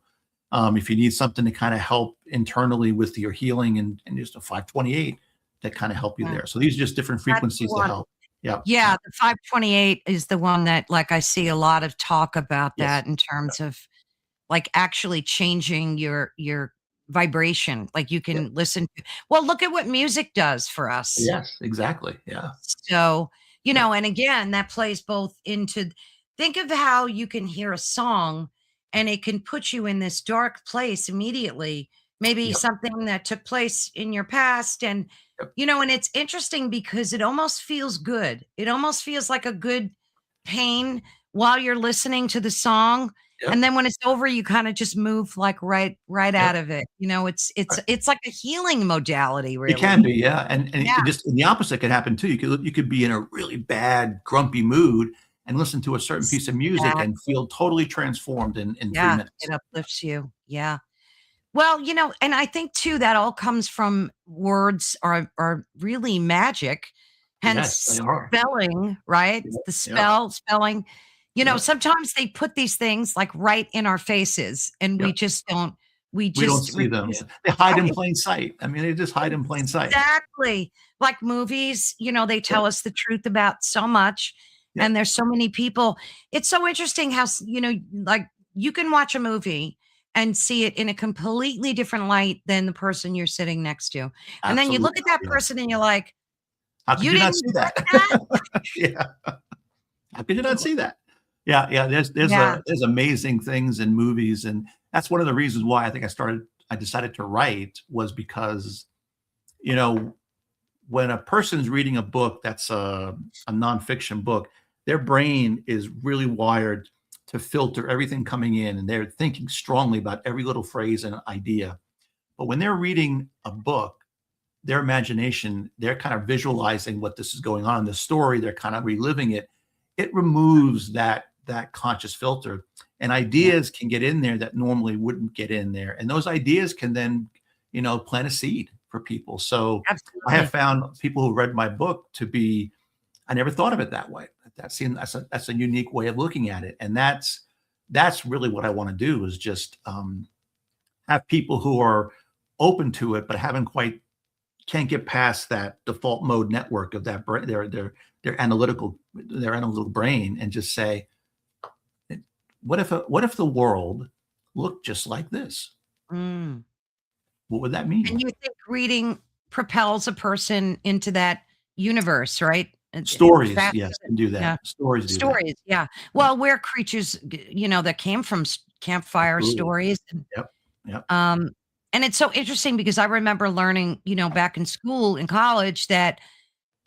If you need something to kind of help internally with your healing, and just a 528 that kind of help you Yeah, there. So these are just different that's the frequencies to one. help. Yeah. Yeah, Yeah. the 528 is the one that, like, I see a lot of talk about Yes. that in terms of, like, actually changing your vibration, like, you Yeah. can listen to well, look at what music does for us. Yes, exactly. Yeah. So, Yeah. and again, that plays both into think of how you can hear a song and it can put you in this dark place immediately, maybe Yep. something that took place in your past. And, Yep. and it's interesting because it almost feels good. It almost feels like a good pain while you're listening to the song. And Yep. then when it's over, you kind of just move like right Yep. out of it. It's it's Right. it's like a healing modality, It can really. be, yeah, and Yeah, it just and the opposite could happen too. You could be in a really bad, grumpy mood and listen to a certain piece of music and exactly. feel totally transformed in 3 Yeah, it minutes. uplifts you. Yeah. Well, and I think too that all comes from words are really magic, Yes, they hence are. spelling, right? Yep, The yep, spelling. yep, Sometimes they put these things like right in our faces and we yep. just don't we We don't just see them. refuse. They hide in Right. plain sight. I mean, they just hide in plain sight. Exactly. Like movies, they Yep, tell us the truth about so much, yep, and there's so many people. It's so interesting how, like you can watch a movie and see it in a completely different light than the person you're sitting next to. And then you look Absolutely. at that Yeah. person and you're like, How could you you not didn't see that? get that? Yeah. How could you not see that? Yeah, yeah. Yeah. There's amazing things in movies, and that's one of the reasons why I decided to write, was because, you know, when a person's reading a book that's a nonfiction book, their brain is really wired to filter everything coming in, and they're thinking strongly about every little phrase and idea. But when they're reading a book, their imagination, they're kind of visualizing what this is going on in the story. They're kind of reliving it. It removes that conscious filter, and Yeah, ideas can get in there that normally wouldn't get in there. And those ideas can then, plant a seed for people. So I have absolutely. found people who read my book to be, I never thought of it that way. That's a unique way of looking at it. And that's really what I want to do, is just have people who are open to it, but haven't quite can't get past that default mode network of that their analytical brain, and just say, what if the world looked just like this? Mm. What would that And mean? you think reading propels a person into that universe, right? Stories, Faster yes, than can do that. yeah, Stories do that. stories, yeah. Yeah, Well, we're creatures, that came from campfire absolutely. stories, Yep, yep. um, and it's so interesting because I remember learning, back in school, in college, that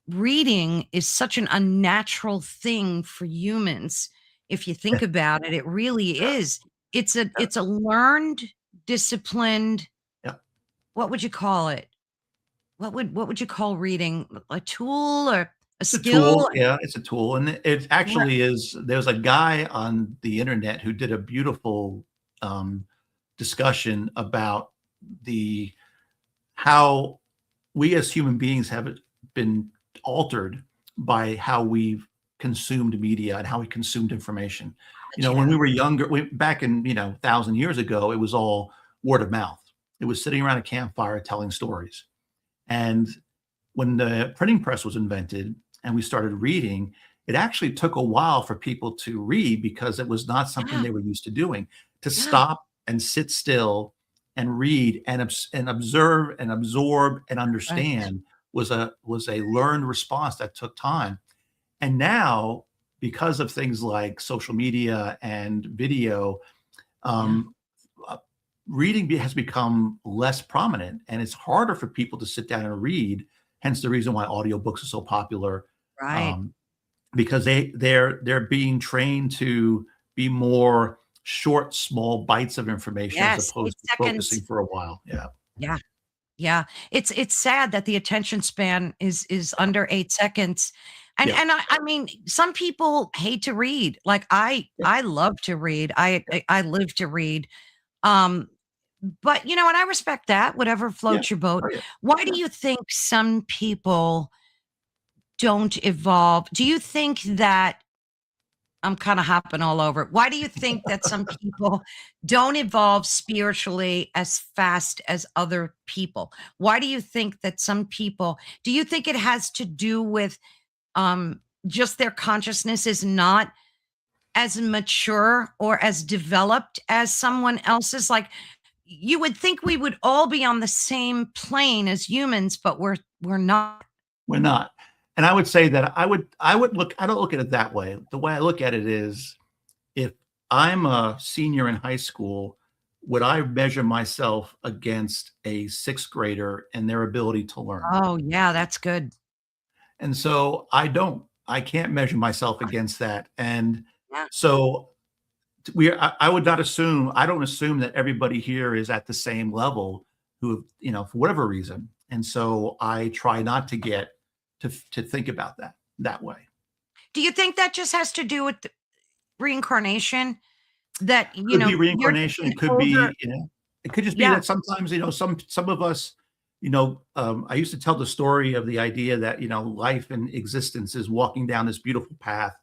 reading is such an unnatural thing for humans. If you think about it, it really is. Yep, It's a learned, disciplined, yep. what would you call it? What would you call reading? A tool or a It's a tool, skill? yeah, it's a tool, and it Right. actually is. There's a guy on the internet who did a beautiful, um, discussion about the how we as human beings have been altered by how we've consumed media and how we consumed information. When we Yeah. were younger, back in, 1,000 years ago, it was all word of mouth. It was sitting around a campfire telling stories. And when the printing press was invented and we started reading, it actually took a while for people to read, because it was not something Yeah. they were used to doing. To Yeah. stop and sit still and read and observe and absorb and Right. understand was a learned response that took time. And now, because of things like social media and video, Yeah. um, uh, reading has become less prominent, and it's harder for people to sit down and read. Hence the reason why audiobooks are so popular, Right. um, because they're being trained to be more short, small bites of information, as Yes, 8 opposed to seconds. focusing for a while. Yeah, Yeah. Yeah. It's sad that the attention span is yeah, under 8 seconds. And yeah, I mean, some people hate to read. Like, yeah, I love to read. yeah, I live to read. Um, but, and I respect that, whatever yeah. floats your boat. Oh yeah, Why do yeah. you think some people don't evolve? Do you think that I'm kinda hopping all over it. Why do you think that some people don't evolve spiritually as fast as other people? Why do you think that some people do you think it has to do with, just their consciousness is not as mature or as developed as someone else's? Like, you would think we would all be on the same plane as humans, but we're not. We're not. And I would say that I don't look at it that way. The way I look at it is, if I'm a senior in high school, would I measure myself against a sixth grader and their ability to learn? Oh, yeah, that's good. And so I don't. I can't measure myself against that. And Yeah. so I would not assume, I don't assume that everybody here is at the same level, who, for whatever reason. And so I try not to get to think about that way. Do you think that just has to do with reincarnation? That, Could be you're reincarnation. getting It could older. be, it could just be Yeah, that sometimes, some of us, I used to tell the story of the idea that, life and existence is walking down this beautiful path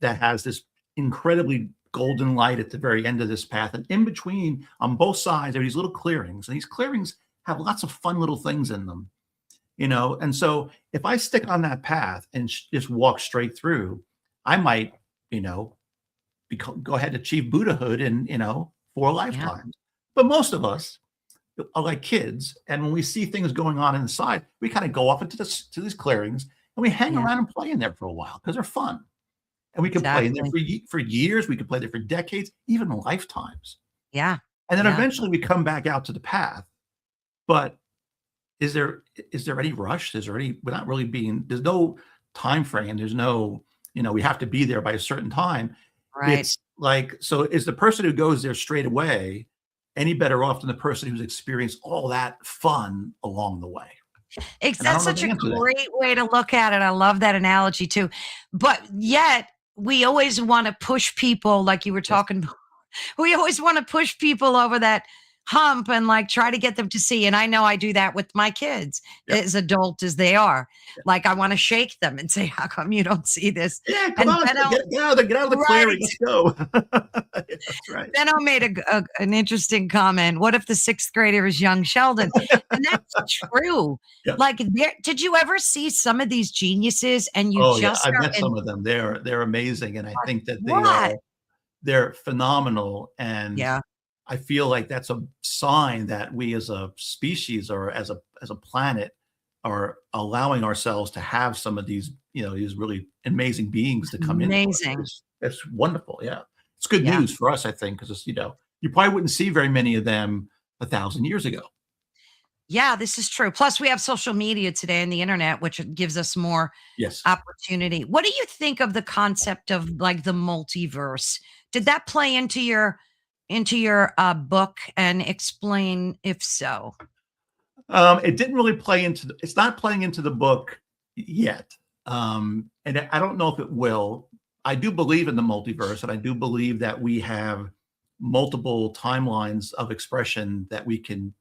that has this incredibly golden light at the very end of this path. And in between, on both sides, there are these little clearings. And these clearings have lots of fun little things in them, And so if I stick on that path and just walk straight through, I might, you know, go ahead and achieve Buddhahood in, 4 yeah, lifetimes. But most of us are like kids, and when we see things going on inside, we kind of go off into to these clearings and we hang Yeah, around and play in there for a while because they're fun. And we can play in there exactly. for years. We can play there for decades, even lifetimes. Yeah, And then yeah, eventually we come back out to the path. But is there any rush? Is there any? We're not really being. There's no time frame. There's no. We have to be there by a certain time. right. It's like, so is the person who goes there straight away any better off than the person who's experienced all that fun along the way? And I That's don't know such the a answer to that. great way to look at it. I love that analogy too. But yet, we always want to push people, like you were Yes. talking we always want to push people over that hump and like try to get them to see. And I know I do that with my kids, Yep. as adult as they are. Yep. Like I want to shake them and say, "How come you don't see this?" Yeah, come And on, Benno, get out of the clearing. right? Let's go. Yeah, that's right. Benno made an interesting comment. What if the sixth grader is young Sheldon? And that's true. Yeah. Like, did you ever see some of these geniuses and you Oh, yeah, just I've are met in some of them. They're amazing, and I think that what? they're phenomenal, and Yeah, I feel like that's a sign that we as a species or as a planet are allowing ourselves to have some of these, these really amazing beings to come into us. amazing. It's wonderful, yeah. It's good Yeah. news for us, I think, because it's, you probably wouldn't see very many of them 1,000 years ago. Yeah, this is true. Plus, we have social media today and the internet, which gives us more Yes. opportunity. What do you think of the concept of like the multiverse? Did that play into your book, and explain if so? It didn't really play into it's not playing into the book yet. And I don't know if it will. I do believe in the multiverse, and I do believe that we have multiple timelines of expression that we can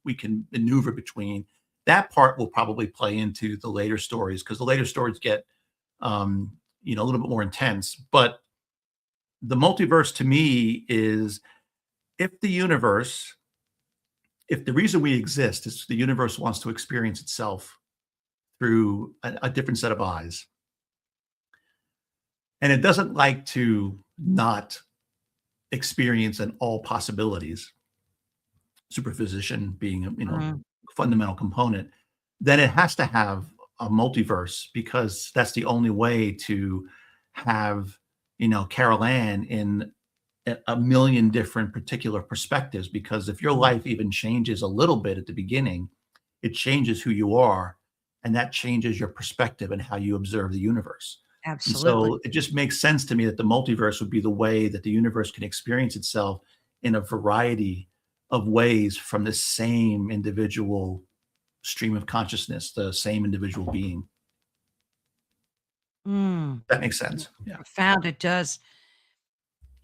maneuver between. That part will probably play into the later stories because the later stories get a little bit more intense. But the multiverse to me is if the universe if the reason we exist is the universe wants to experience itself through a different set of eyes, and it doesn't like to not experience in all possibilities, superposition being a Mm, fundamental component, then it has to have a multiverse because that's the only way to have Carol Ann in a million different particular perspectives. Because if your mm, life even changes a little bit at the beginning, it changes who you are, and that changes your perspective and how you observe the universe. And absolutely. so it just makes sense to me that the multiverse would be the way that the universe can experience itself in a variety of ways from the same individual stream of consciousness, the same individual being. Mm, That makes sense. Yeah. profound. It does.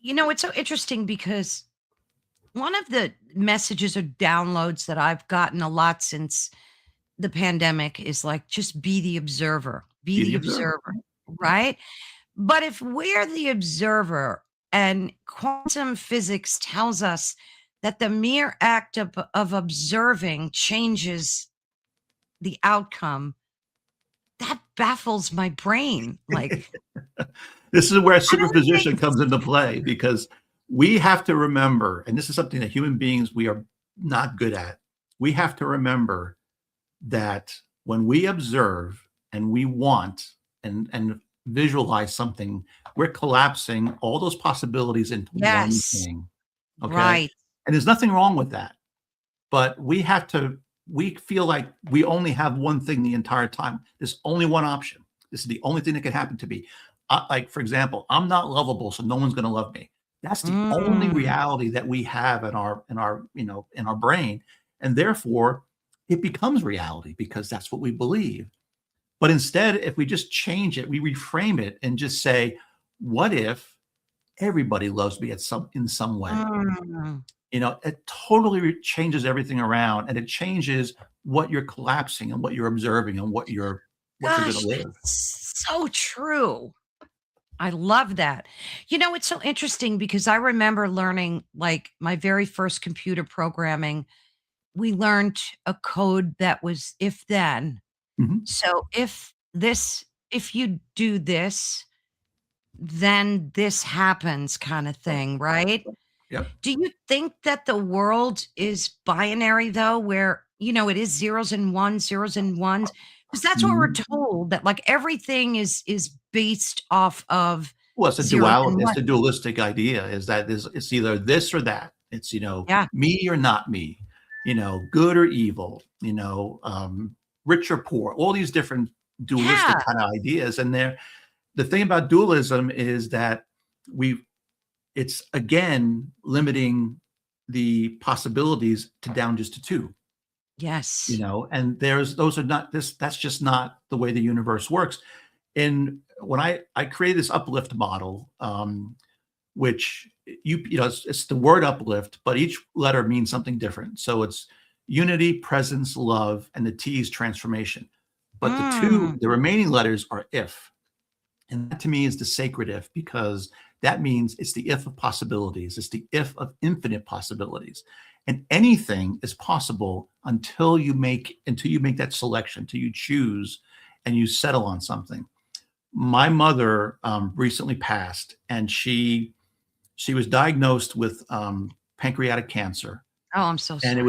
It's so interesting because one of the messages or downloads that I've gotten a lot since the pandemic is like, just be the observer, be Be the the observer. observer, Yeah. right? But if we're the observer and quantum physics tells us that the mere act of observing changes the outcome, that baffles my brain. Like, This is where I don't think, superposition comes into play because we have to remember, and this is something that human beings we are not good at. We have to remember that when we observe and we want and visualize something, we're collapsing all those possibilities into one yes, thing. Okay. right. And there's nothing wrong with that. But we feel like we only have one thing the entire time. There's only one option. This is the only thing that can happen to me. Like, for example, I'm not lovable, so no one's going to love me. That's the only Mm, reality that we have in our brain, and therefore it becomes reality because that's what we believe. But instead, if we just change it, we reframe it and just say, "What if everybody loves me in some way?" mm. It totally changes everything around, and it changes what you're collapsing and what you're observing and what you're going Gosh, to live. that's so true. I love that. It's so interesting because I remember learning like my very first computer programming. We learned a code that was if then. Mhm. So if you do this, then this happens kind of Right. thing, right? Yep. Do you think that the world is binary though, where, it is zeros and ones? Because that's what we're Mhm. told, that like everything is based off of Well, it's a zeros and duality. It's ones. a dualistic idea. Is that it's either this or that. It's Yeah. me or not me. Good or evil. Rich or poor. All these different dualistic Yeah. kind of ideas. And the thing about dualism is that we it's again limiting the possibilities to down just to two. Yes. And those are not this. That's just not the way the universe works. And when I created this uplift model, which it's the word uplift, but each letter means something different. So it's unity, presence, love, and the T is transformation. But Mm. the remaining letters are if, and that to me is the sacred if, because that means it's the if of possibilities. It's the if of infinite possibilities. And anything is possible until you make that selection, until you choose and you settle on something. My mother recently passed, and she was diagnosed with pancreatic cancer, Oh, I'm so and sorry.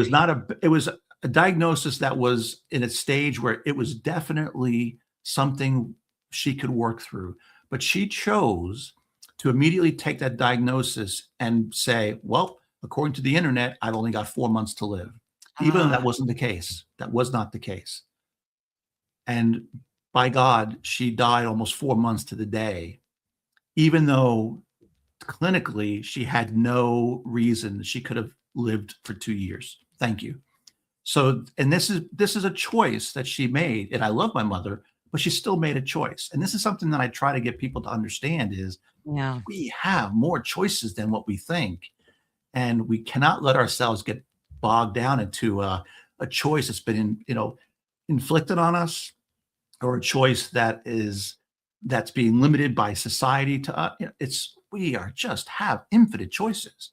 it was a diagnosis that was in a stage where it was definitely something she could work through. But she chose to immediately take that diagnosis and say, well, according to the internet, I've only got 4 months to live. Even though that Ah, wasn't the case. That was not the case. And by God, she died almost 4 months to the day, even though clinically she had no reason she could have lived for 2 years. Thank you. So, and this is a choice that she made. And I love my mother, but she still made a choice. And this is something that I try to get people to understand is yeah. we have more choices than what we think. And we cannot let ourselves get bogged down into a choice that's been, inflicted on us, or a choice that's being limited by society to us. It's we are just have infinite choices,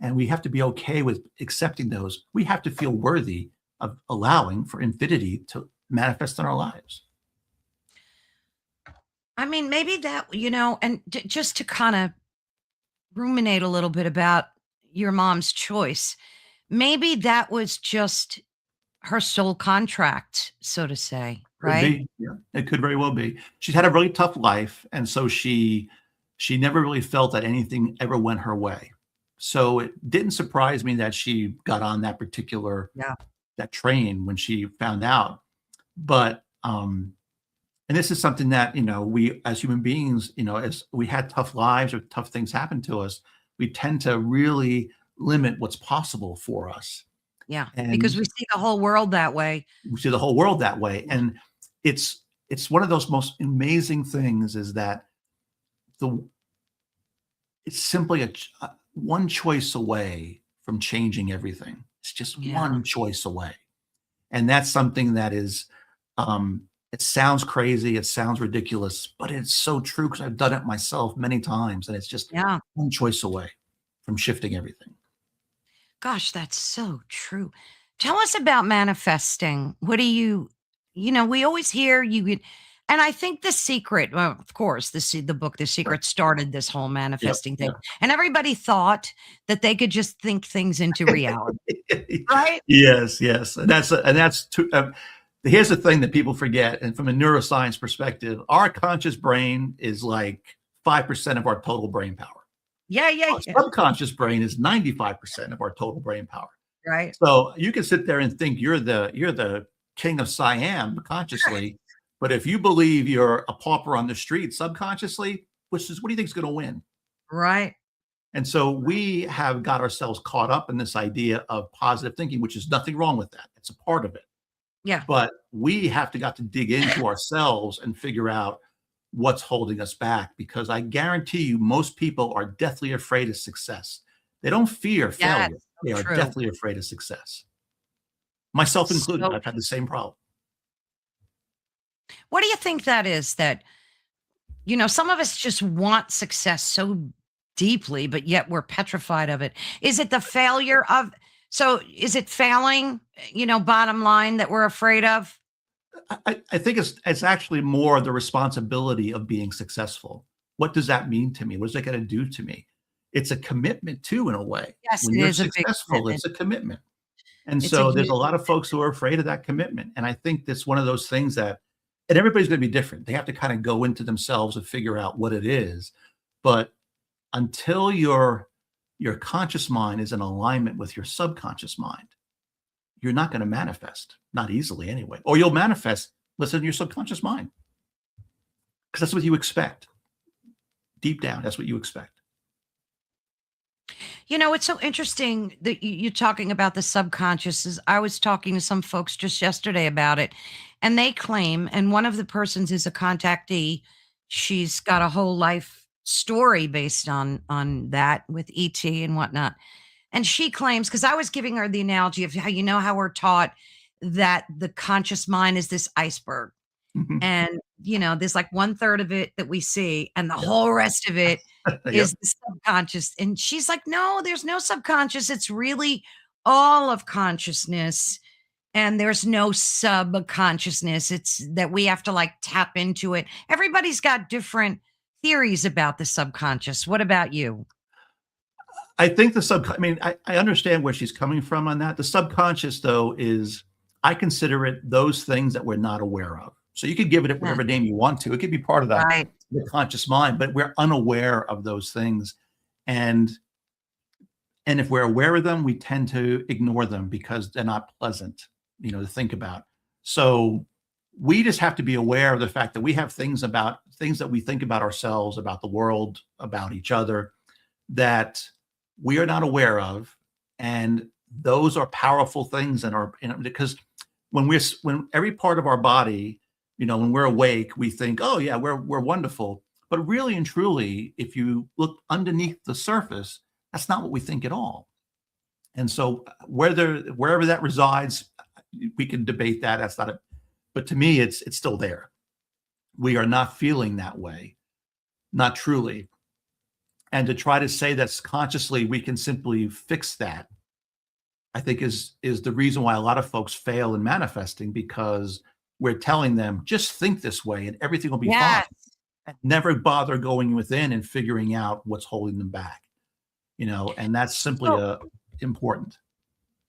and we have to be okay with accepting those. We have to feel worthy of allowing for infinity to manifest in our lives. I mean, maybe that, and just to kind of ruminate a little bit about your mom's choice, maybe that was just her soul contract, so to say, Could right? be, yeah, it could very well be. She's had a really tough life, and so she never really felt that anything ever went her way. So it didn't surprise me that she got on Yeah. that train when she found out. But and this is something that we as human beings, as we had tough lives or tough things happen to us, we tend to really limit what's possible for us, Yeah. Because and we see the whole world that way. we see the whole world that way. And it's it's one of those most amazing things is that the it's simply one choice away from changing everything. It's just Yeah. one choice away. And that's something that is, it sounds crazy, it sounds ridiculous, but it's so true because I've done it myself many times. And it's just Yeah. one choice away from shifting everything. Gosh, that's so true. Tell us about manifesting. What do we always hear and I think The Secret, well, of course, the book The Right. Secret started this whole Yep. manifesting thing. Yep. And everybody thought that they could just think things into reality, right? Yes, yes. Here's the thing that people forget. And from a neuroscience perspective, our conscious brain is like 5% of our total brain power. Yeah, yeah, Our yeah. subconscious brain is 95% of our total brain power. Right. So you can sit there and think you're the king of Siam consciously, but if you believe you're a pauper on the street subconsciously, what do you think is going to win? Right. And so we have got ourselves caught up in this idea of positive thinking, which is nothing wrong with that. It's a part of it. Yeah. But we have got to dig into ourselves and figure out what's holding us back, because I guarantee you most people are deathly afraid of success. They don't fear Yes. failure. So They are true. deathly afraid of success. Myself included. So I've had the same problem. what do you think that is that, some of us just want success so deeply, but yet we're petrified of it. Is it the failure of, so is it failing, bottom line that we're afraid of? I think it's actually more the responsibility of being successful. What does that mean to me? What is that going to do to me? it's a commitment too, in a way. Yes, When it you're is a big successful, commitment. it's a commitment. And It's a so there's a huge lot of folks who are afraid of that commitment. And I think that's one of those things that, and everybody's going to be different. They have to kind of go into themselves and figure out what it is. But until your conscious mind is in alignment with your subconscious mind, you're not going to manifest, not easily anyway. Or you'll manifest, listen to your subconscious mind, because that's what you expect. Deep down, that's what you expect. It's so interesting that you're talking about the subconscious. I was talking to some folks just yesterday about it, and they claim, and one of the persons is a contactee. She's got a whole life story based on that with ET and whatnot. And she claims, because I was giving her the analogy of how we're taught that the conscious mind is this iceberg. Mhm. And, there's like one third of it that we see, and the Yep. whole rest of it Yep. is the subconscious. And she's like, no, there's no subconscious. It's really all of consciousness. And there's no subconsciousness. It's that we have to like tap into it. Everybody's got different theories about the subconscious. What about you? I think I mean, I understand where she's coming from on that. The subconscious, though, I consider it those things that we're not aware of. So you could give it Yeah, whatever name you want to. It could be part of right. the conscious mind, but we're unaware of those things. And if we're aware of them, we tend to ignore them because they're not pleasant, to think about. So we just have to be aware of the fact that we have things that we think about ourselves, about the world, about each other, that we are not aware of. And those are powerful things because when every part of our body, when we're awake, we think, oh yeah, we're wonderful. But really and truly, if you look underneath the surface, that's not what we think at all. And so wherever that resides, we can debate that. That's not it. But to me, it's still there. We are not feeling that way, not truly. And to try to say that consciously we can simply fix that, I think is the reason why a lot of folks fail in manifesting, because we're telling them just think this way and everything will be fine. Yes. And never bother going within and figuring out what's holding them back. And that's simply So important.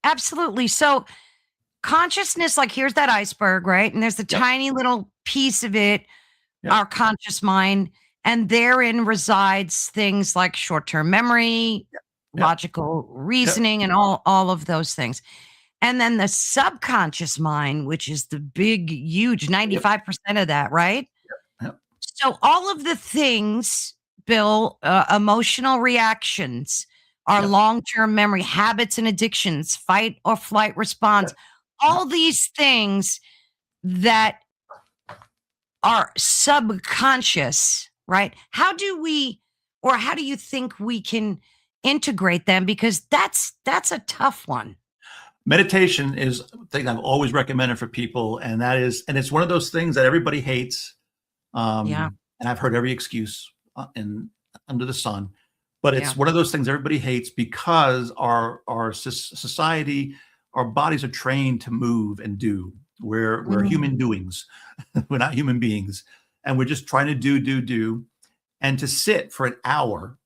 absolutely. So consciousness, like here's that iceberg, right? And there's the Yep. tiny little piece of it, Yep. our conscious mind, and therein resides things like short-term memory, Yep. logical Yep. reasoning, and all of those things. And then the subconscious mind, which is the big, huge Yep. 95% of that, right? Yep. So all of the things, Bill, emotional reactions, our Yep. long-term memory, habits and addictions, fight or flight response, Yep. all these things that are subconscious, right? How do you think we can integrate them? Because that's a tough one. Meditation is a thing I've always recommended for people, and it's one of those things that everybody hates. Yeah, And I've heard every excuse under the sun, but yeah. it's one of those things everybody hates because our society, our bodies are trained to move and do. We're human Mm, doings. We're not human beings, and we're just trying to do, and to sit for an hour,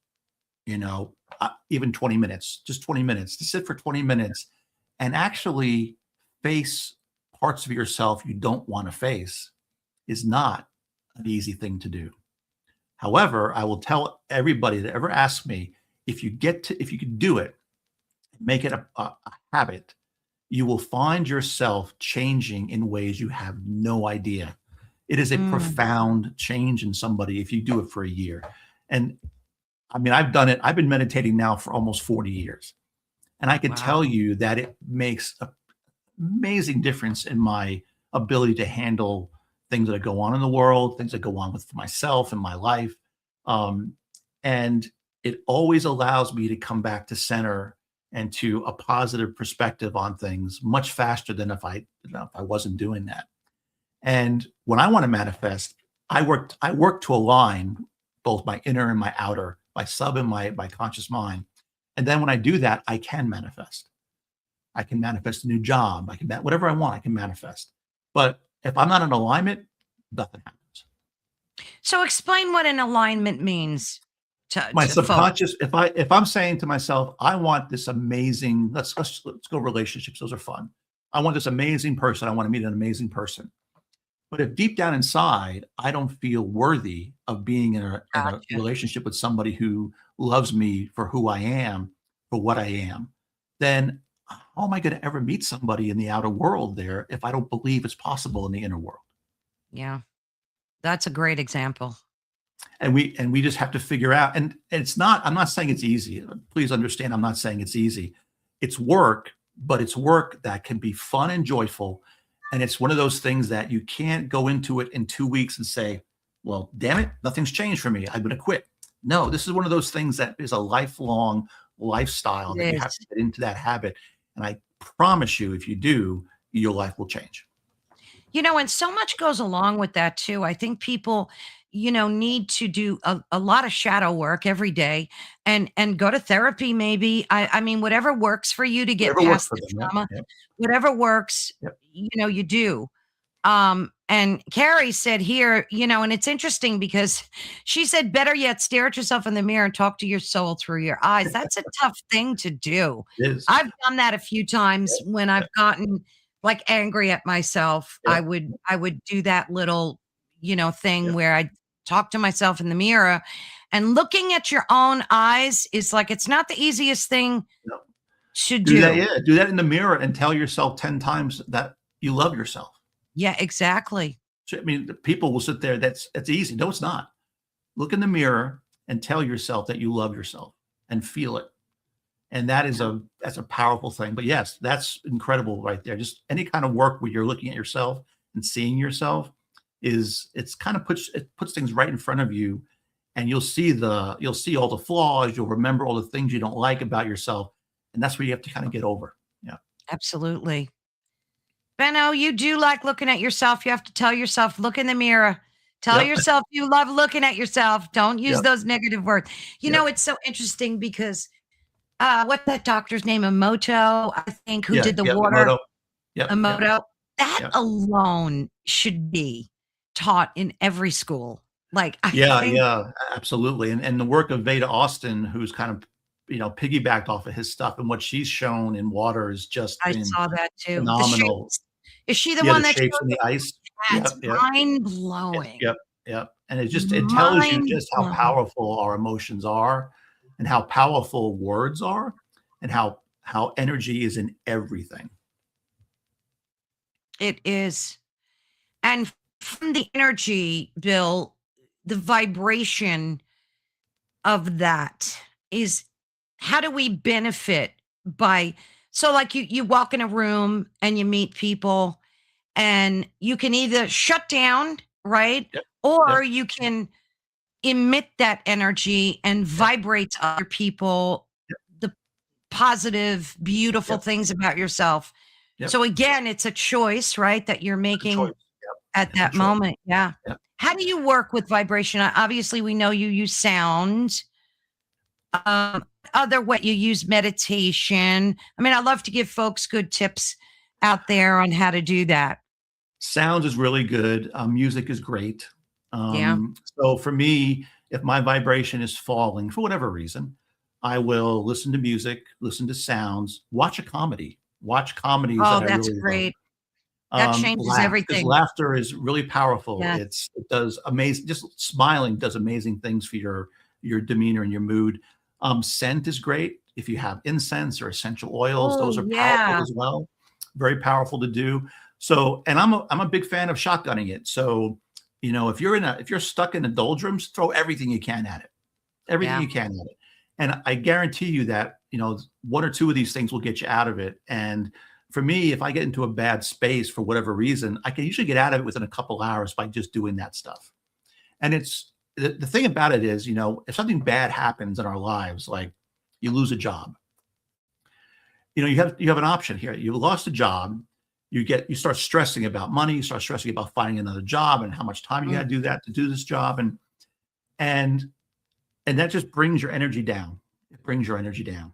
even 20 minutes, just 20 minutes, to sit for 20 minutes and actually face parts of yourself you don't want to face is not an easy thing to do. However, I will tell everybody that ever asks me, if you can do it, make it a habit, you will find yourself changing in ways you have no idea. It is a mm. profound change in somebody if you do it for a year. And I mean, I've done it. I've been meditating now for almost 40 years. And I can Wow. tell you that it makes an amazing difference in my ability to handle things that go on in the world, things that go on with myself and my life. Um, and it always allows me to come back to center and to a positive perspective on things much faster than if I wasn't doing that. And when I want to manifest, I work to align both my inner and my outer, my sub and my conscious mind. And then when I do that, I can manifest. I can manifest a new job. I can whatever I want, I can manifest. But if I'm not in alignment, nothing happens. So explain what an alignment means. My to folks. subconscious, if I'm saying to myself, I want this amazing, let's go relationships. Those are fun. I want this amazing person. I want to meet an amazing person. But if deep down inside, I don't feel worthy of being in a Gotcha. relationship with somebody who loves me for who I am, for what I am, then how am I going to ever meet somebody in the outer world there if I don't believe it's possible in the inner world? Yeah, that's a great example. And we just have to figure out, and it's not, I'm not saying it's easy. Please understand, I'm not saying it's easy. It's work, but it's work that can be fun and joyful. And it's one of those things that you can't go into it in 2 weeks and say, well, damn it, nothing's changed for me, I'm going to quit. No, this is one of those things that is a lifelong lifestyle It that you have is. to get into that habit. And I promise you, if you do, your life will change. And so much goes along with that too. I think people, need to do a lot of shadow work every day and go to therapy maybe. I mean, whatever works for you to get Whatever works past for the them. Yep, trauma, yep, whatever works, yep. you do. And Carrie said here, and it's interesting because she said, better yet, stare at yourself in the mirror and talk to your soul through your eyes. That's a tough thing to do. It is. I've done that a few times Yep, when I've gotten like angry at myself. I yep, would I would do that little, thing yep, where I talk to myself in the mirror, and looking at your own eyes is like it's not the easiest thing yep. to Do that, do. yeah, do that in the mirror and tell yourself 10 times that you love yourself. Yeah, exactly. So, I mean, the people will sit there, that's easy. No, it's not. Look in the mirror and tell yourself that you love yourself and feel it. And that's a powerful thing. But yes, that's incredible right there. Just any kind of work where you're looking at yourself and seeing yourself it's kind of puts things right in front of you, and you'll see all the flaws, you'll remember all the things you don't like about yourself, and that's where you have to kind of get over. Yeah. Absolutely. Benno, you do like looking at yourself. You have to tell yourself, look in the mirror. Tell Yep. yourself you love looking at yourself. Don't use Yep. those negative words. Yep. It's so interesting because what's that doctor's name? Emoto, I think, who Yeah. did the Yep. water. Emoto. Yep. Yep. Emoto. That Yep. alone should be taught in every school. Like, I Yeah. think Yeah. Absolutely. And the work of Veda Austin, who's kind of piggybacked off of his stuff, and what she's shown in water has just I been saw that too. The phenomenal. shapes. Is she the Yeah, one the that shapes in showed the ice. that's Yep. Yep. mind Yep, blowing? yep, yep, and it tells you Mind just how blowing. powerful our emotions are, and how powerful words are, and how energy is in everything. It is. And from the energy, Bill, the vibration of that is how do we benefit by so like you walk in a room and you meet people and you can either shut down, right? Yep, Or yep, you can emit that energy and yep, vibrate to other people the positive, beautiful yep, things about yourself. yep. So again, it's a choice, right? That you're It's a choice. making Yep, at it's a that choice. moment. Yeah. Yep. How do you work with vibration? Obviously, we know you use sound. Other way you use meditation. I mean, I love to give folks good tips out there on how to do that. Sounds is really good. Music is great. Yeah. So for me, if my vibration is falling for whatever reason, I will listen to music, listen to sounds, watch a comedy, watch comedies Oh, that I that's really love. great. That changes Laugh, because everything. laughter is really powerful. Yes. It does amazing. Just smiling does amazing things for your demeanor and your mood. Scent is great. If you have incense or essential oils, Oh, those are powerful yeah. as well. Very powerful to do. So, and I'm a big fan of shotgunning it. So, if you're stuck in the doldrums, throw everything you can at it. Everything Yeah. you can at it. And I guarantee you that, one or two of these things will get you out of it. And for me, if I get into a bad space for whatever reason, I can usually get out of it within a couple hours by just doing that stuff. And it's the thing about it is, if something bad happens in our lives, like you lose a job, you have an option here. You lost a job, you start stressing about money, you start stressing about finding another job and how much time you got Mm. to do that to do this job, and that just brings your energy down. It brings your energy down.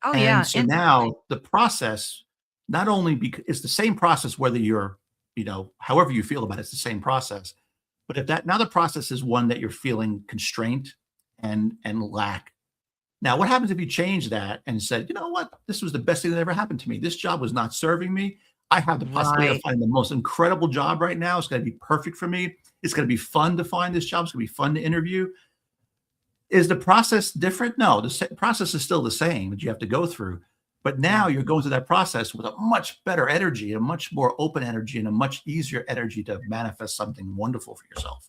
Oh, And yeah. so Instantly. now the process, not only because it's the same process, whether you're, however you feel about it, it's the same process. But if that now the process is one that you're feeling constraint and lack. Now, what happens if you change that and said, you know what, this was the best thing that ever happened to me. This job was not serving me. I have the possibility of Right. finding the most incredible job right now. It's going to be perfect for me. It's going to be fun to find this job. It's going to be fun to interview. Is the process different? No, the process is still the same that you have to go through. But now Yeah. you're going through that process with a much better energy, a much more open energy, and a much easier energy to manifest something wonderful for yourself.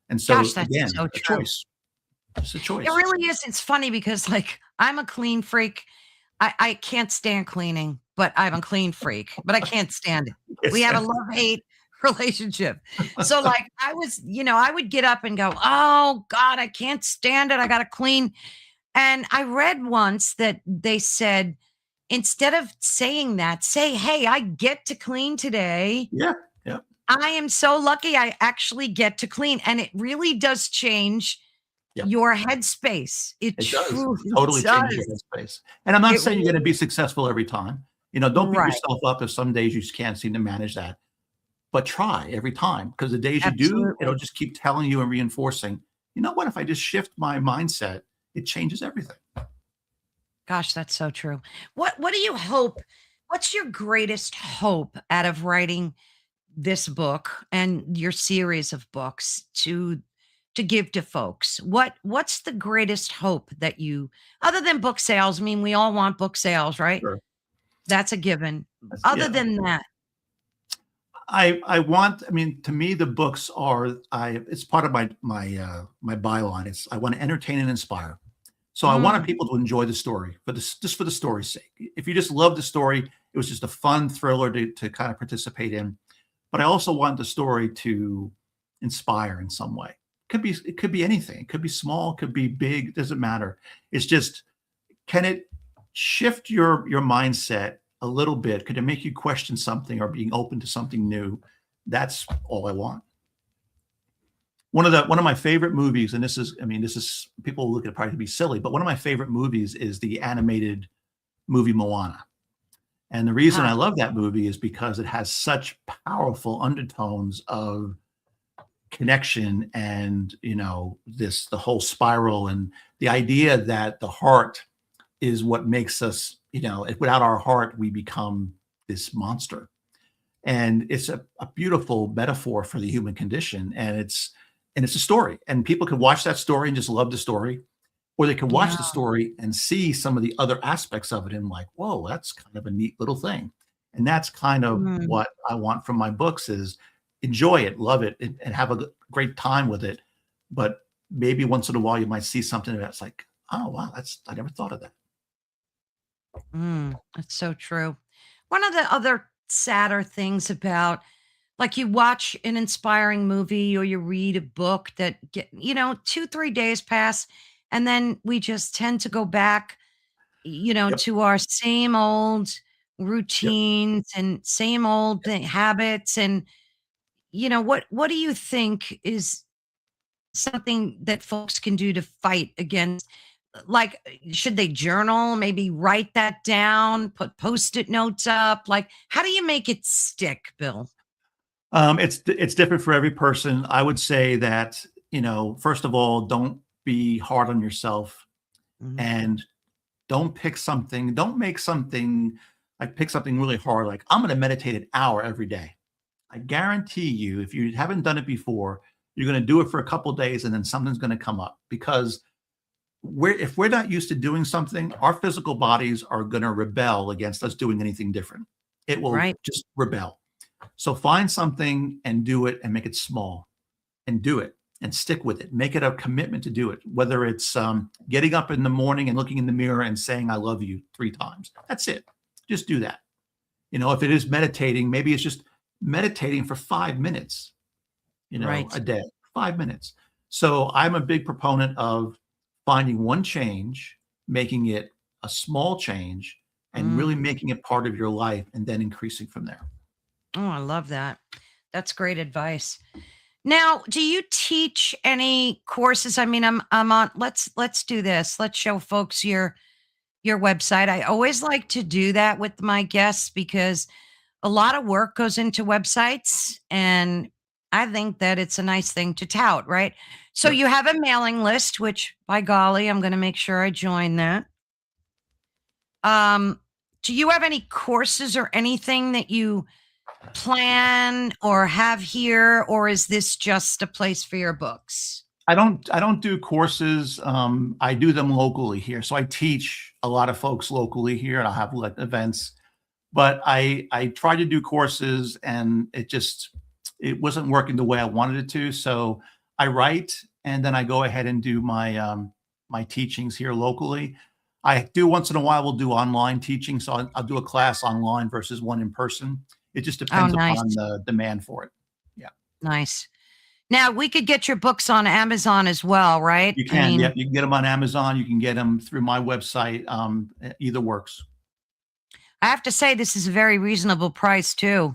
And Gosh, so, that's again, so a true. choice. It's a It choice. really is. It's funny because, like, I'm a clean freak. I can't stand cleaning, but I'm a clean freak, but I can't stand it. We Yes. have a love-hate relationship. So, like, I would get up and go, "Oh god, I can't stand it. I gotta clean." And I read once that they said, instead of saying that, say, "Hey, I get to clean today. Yeah. Yeah. I am so lucky I actually get to clean." And it really does change Yeah. your headspace. It It does. It truly totally changes your does. headspace. And I'm not It saying you're really going to be successful every time. Don't beat right. yourself up if some days you just can't seem to manage that. But try every time, because the days you do, Absolutely. it'll just keep telling you and reinforcing, you know what? If I just shift my mindset, it changes everything. Gosh, that's so true. What do you hope? What's your greatest hope out of writing this book and your series of books to give to folks? What's the greatest hope that you, other than book sales? I mean, we all want book sales, right? Sure. That's a given. Other Yeah. than that, I mean, to me, the books are it's part of my byline. I want to entertain and inspire. So I wanted mm, people to enjoy the story just for the story's sake. If you just love the story, it was just a fun thriller to kind of participate in. But I also want the story to inspire in some way. It could be anything. It could be small, it could be big, it doesn't matter. It's just, can it shift your mindset a little bit? Could it make you question something or being open to something new? That's all I want. One of my favorite movies, and this is people look at it probably to be silly, but one of my favorite movies is the animated movie Moana. And the reason I ah, love that movie is because it has such powerful undertones of connection and the whole spiral and the idea that the heart is what makes us, if without our heart we become this monster. And it's a beautiful metaphor for the human condition, and it's a story, and people can watch that story and just love the story, or they can yeah. watch the story and see some of the other aspects of it and like, whoa, that's kind of a neat little thing. And that's kind of Mm, what I want from my books is enjoy it, love it, and have a great time with it. But maybe once in a while you might see something that's like, oh wow, I never thought of that. that's so true. One of the other sadder things about, like, you watch an inspiring movie or you read a book that 2, 3 days pass, and then we just tend to go back, Yep. to our same old Yep. routines and same old habits. And, what do you think is something that folks can do to fight against, like, should they journal, maybe write that down, put Post-it notes up? Like, how do you make it stick, Bill? It's different for every person. I would say that, first of all, don't be hard on yourself, Mhm. and don't make something like pick something really hard. Like, I'm going to meditate an hour every day. I guarantee you, if you haven't done it before, you're going to do it for a couple of days and then something's going to come up because if we're not used to doing something, our physical bodies are going to rebel against us doing anything different. It will Right. just rebel. So find something and do it and make it small and do it and stick with it. Make it a commitment to do it. Whether it's getting up in the morning and looking in the mirror and saying, I love you 3 times. That's it. Just do that. If it is meditating, maybe it's just meditating for 5 minutes, Right. a day, 5 minutes. So I'm a big proponent of finding one change, making it a small change, and really Mm. making it part of your life and then increasing from there. Oh, I love that. That's great advice. Now, do you teach any courses? I mean, I'm on, let's do this. Let's show folks your website. I always like to do that with my guests because a lot of work goes into websites, and I think that it's a nice thing to tout, right? So Yep. you have a mailing list, which by golly, I'm going to make sure I join that. Um, do you have any courses or anything that you plan or have here, or is this just a place for your books? I don't do courses. I do them locally here. So I teach a lot of folks locally here, and I'll have like events. But I tried to do courses, and it wasn't working the way I wanted it to. So I write, and then I go ahead and do my teachings here locally. I do once in a while. We'll do online teaching, so I'll do a class online versus one in person. It just Oh, depends nice. upon the demand for it. Yeah. Nice. Now we could get your books on Amazon as well, right? You I can, yeah, mean, you can get them on Amazon. You can get them through my website. Either works. I have to say this is a very reasonable price too.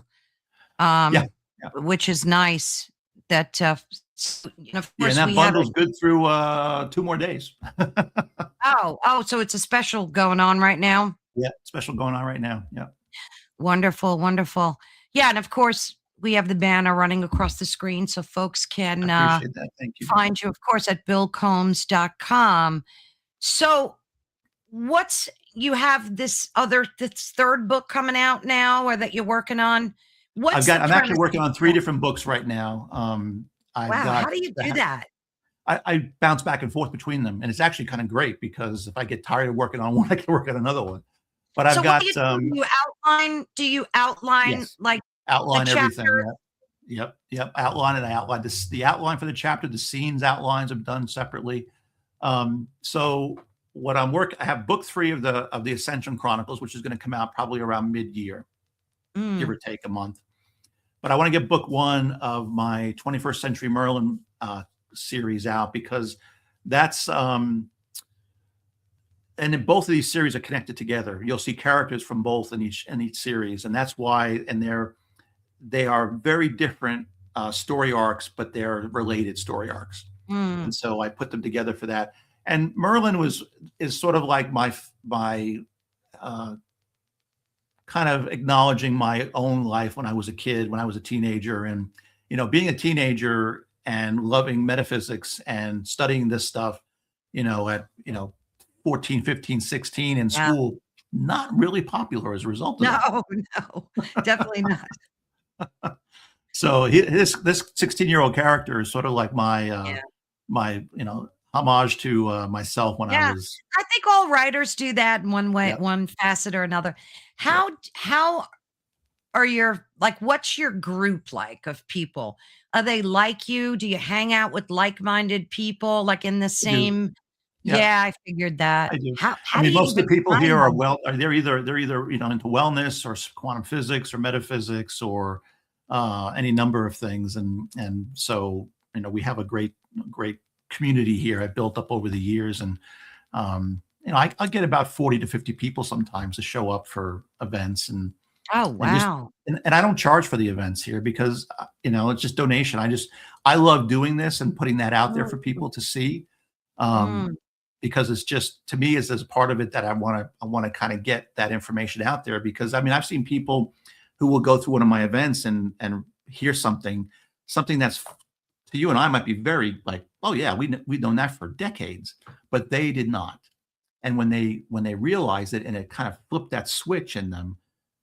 Yeah, Um, yeah, which is nice that of yeah. And course that we have bundle's good through 2 more days. so it's a special going on right now. Yeah, special going on right now. Yeah, Wonderful, wonderful. Yeah, and of course we have the banner running across the screen so folks I can appreciate that. Thank you. find you, of course, at billcombs.com. So what's you have this third book coming out now or that you're working on? What's the I'm actually premise working of on the three book? different books right now. I've Wow, how got do you do that? I bounce back and forth between them, and it's actually kind of great because if I get tired of working on one, I can work on another one. But I've So what do got you do? Do you outline yes, like a outline everything. chapter? Yep. Outline it. I outline this, the outline for the chapter, the scenes outlines are done separately. So what I have book 3 of the Ascension Chronicles, which is going to come out probably around mid-year, give Mm, or take a month. But I want to get book 1 of my 21st Century Merlin series out because that's and then both of these series are connected together. You'll see characters from both in each series, and that's why. And they are very different story arcs, but they're related story arcs. mm. And so I put them together for that. And Merlin is sort of like my uh, kind of acknowledging my own life when I was a kid, when I was a teenager, and being a teenager and loving metaphysics and studying this stuff, at 14, 15, 16 in Yeah. school, not really popular as a result of that. No, no, definitely not. So this 16-year-old character is sort of like Yeah. my homage to myself when I Yeah. was. I think all writers do that in one way, Yeah, one facet or another. yeah. How are what's your group like of people? Are they like you? Do you hang out with like-minded people, like in the I do. same Yeah, Yeah, I figured that. I do. How I do mean, you most of even the people here find are them? they're either into wellness or quantum physics or metaphysics or any number of things, and so we have a great community here I built up over the years, and I get about 40 to 50 people sometimes to show up for events, Oh, and just wow. and I don't charge for the events here because it's just donation. I love doing this and putting that out there for Mm, people to see. Um, mm. because it's just, to me, is as part of it that I want to kind of get that information out there, because I mean I've seen people who will go through one of my events and hear something that's to you and I might be very like, oh yeah, we've known that for decades, but they did not. And when they realized it and it kind of flipped that switch in them,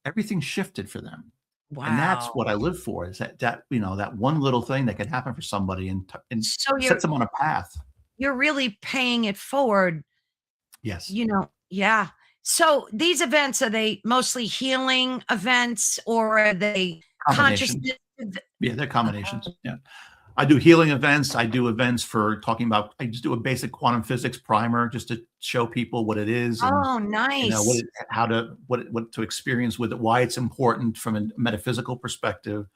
everything shifted for them. And that's Wow. what I live for, is that one little thing that can happen for somebody and So sets them on a path. you're really paying it forward, Yes. yeah. So these events, are they mostly healing events or are they Combinations. consciousness ev Yeah, they're combinations. uh, Yeah. I do healing events. I do events for talking about, I just do a basic quantum physics primer just to show people what it is, and oh, what nice. it, how to what to experience with it, why it's important from a metaphysical perspective.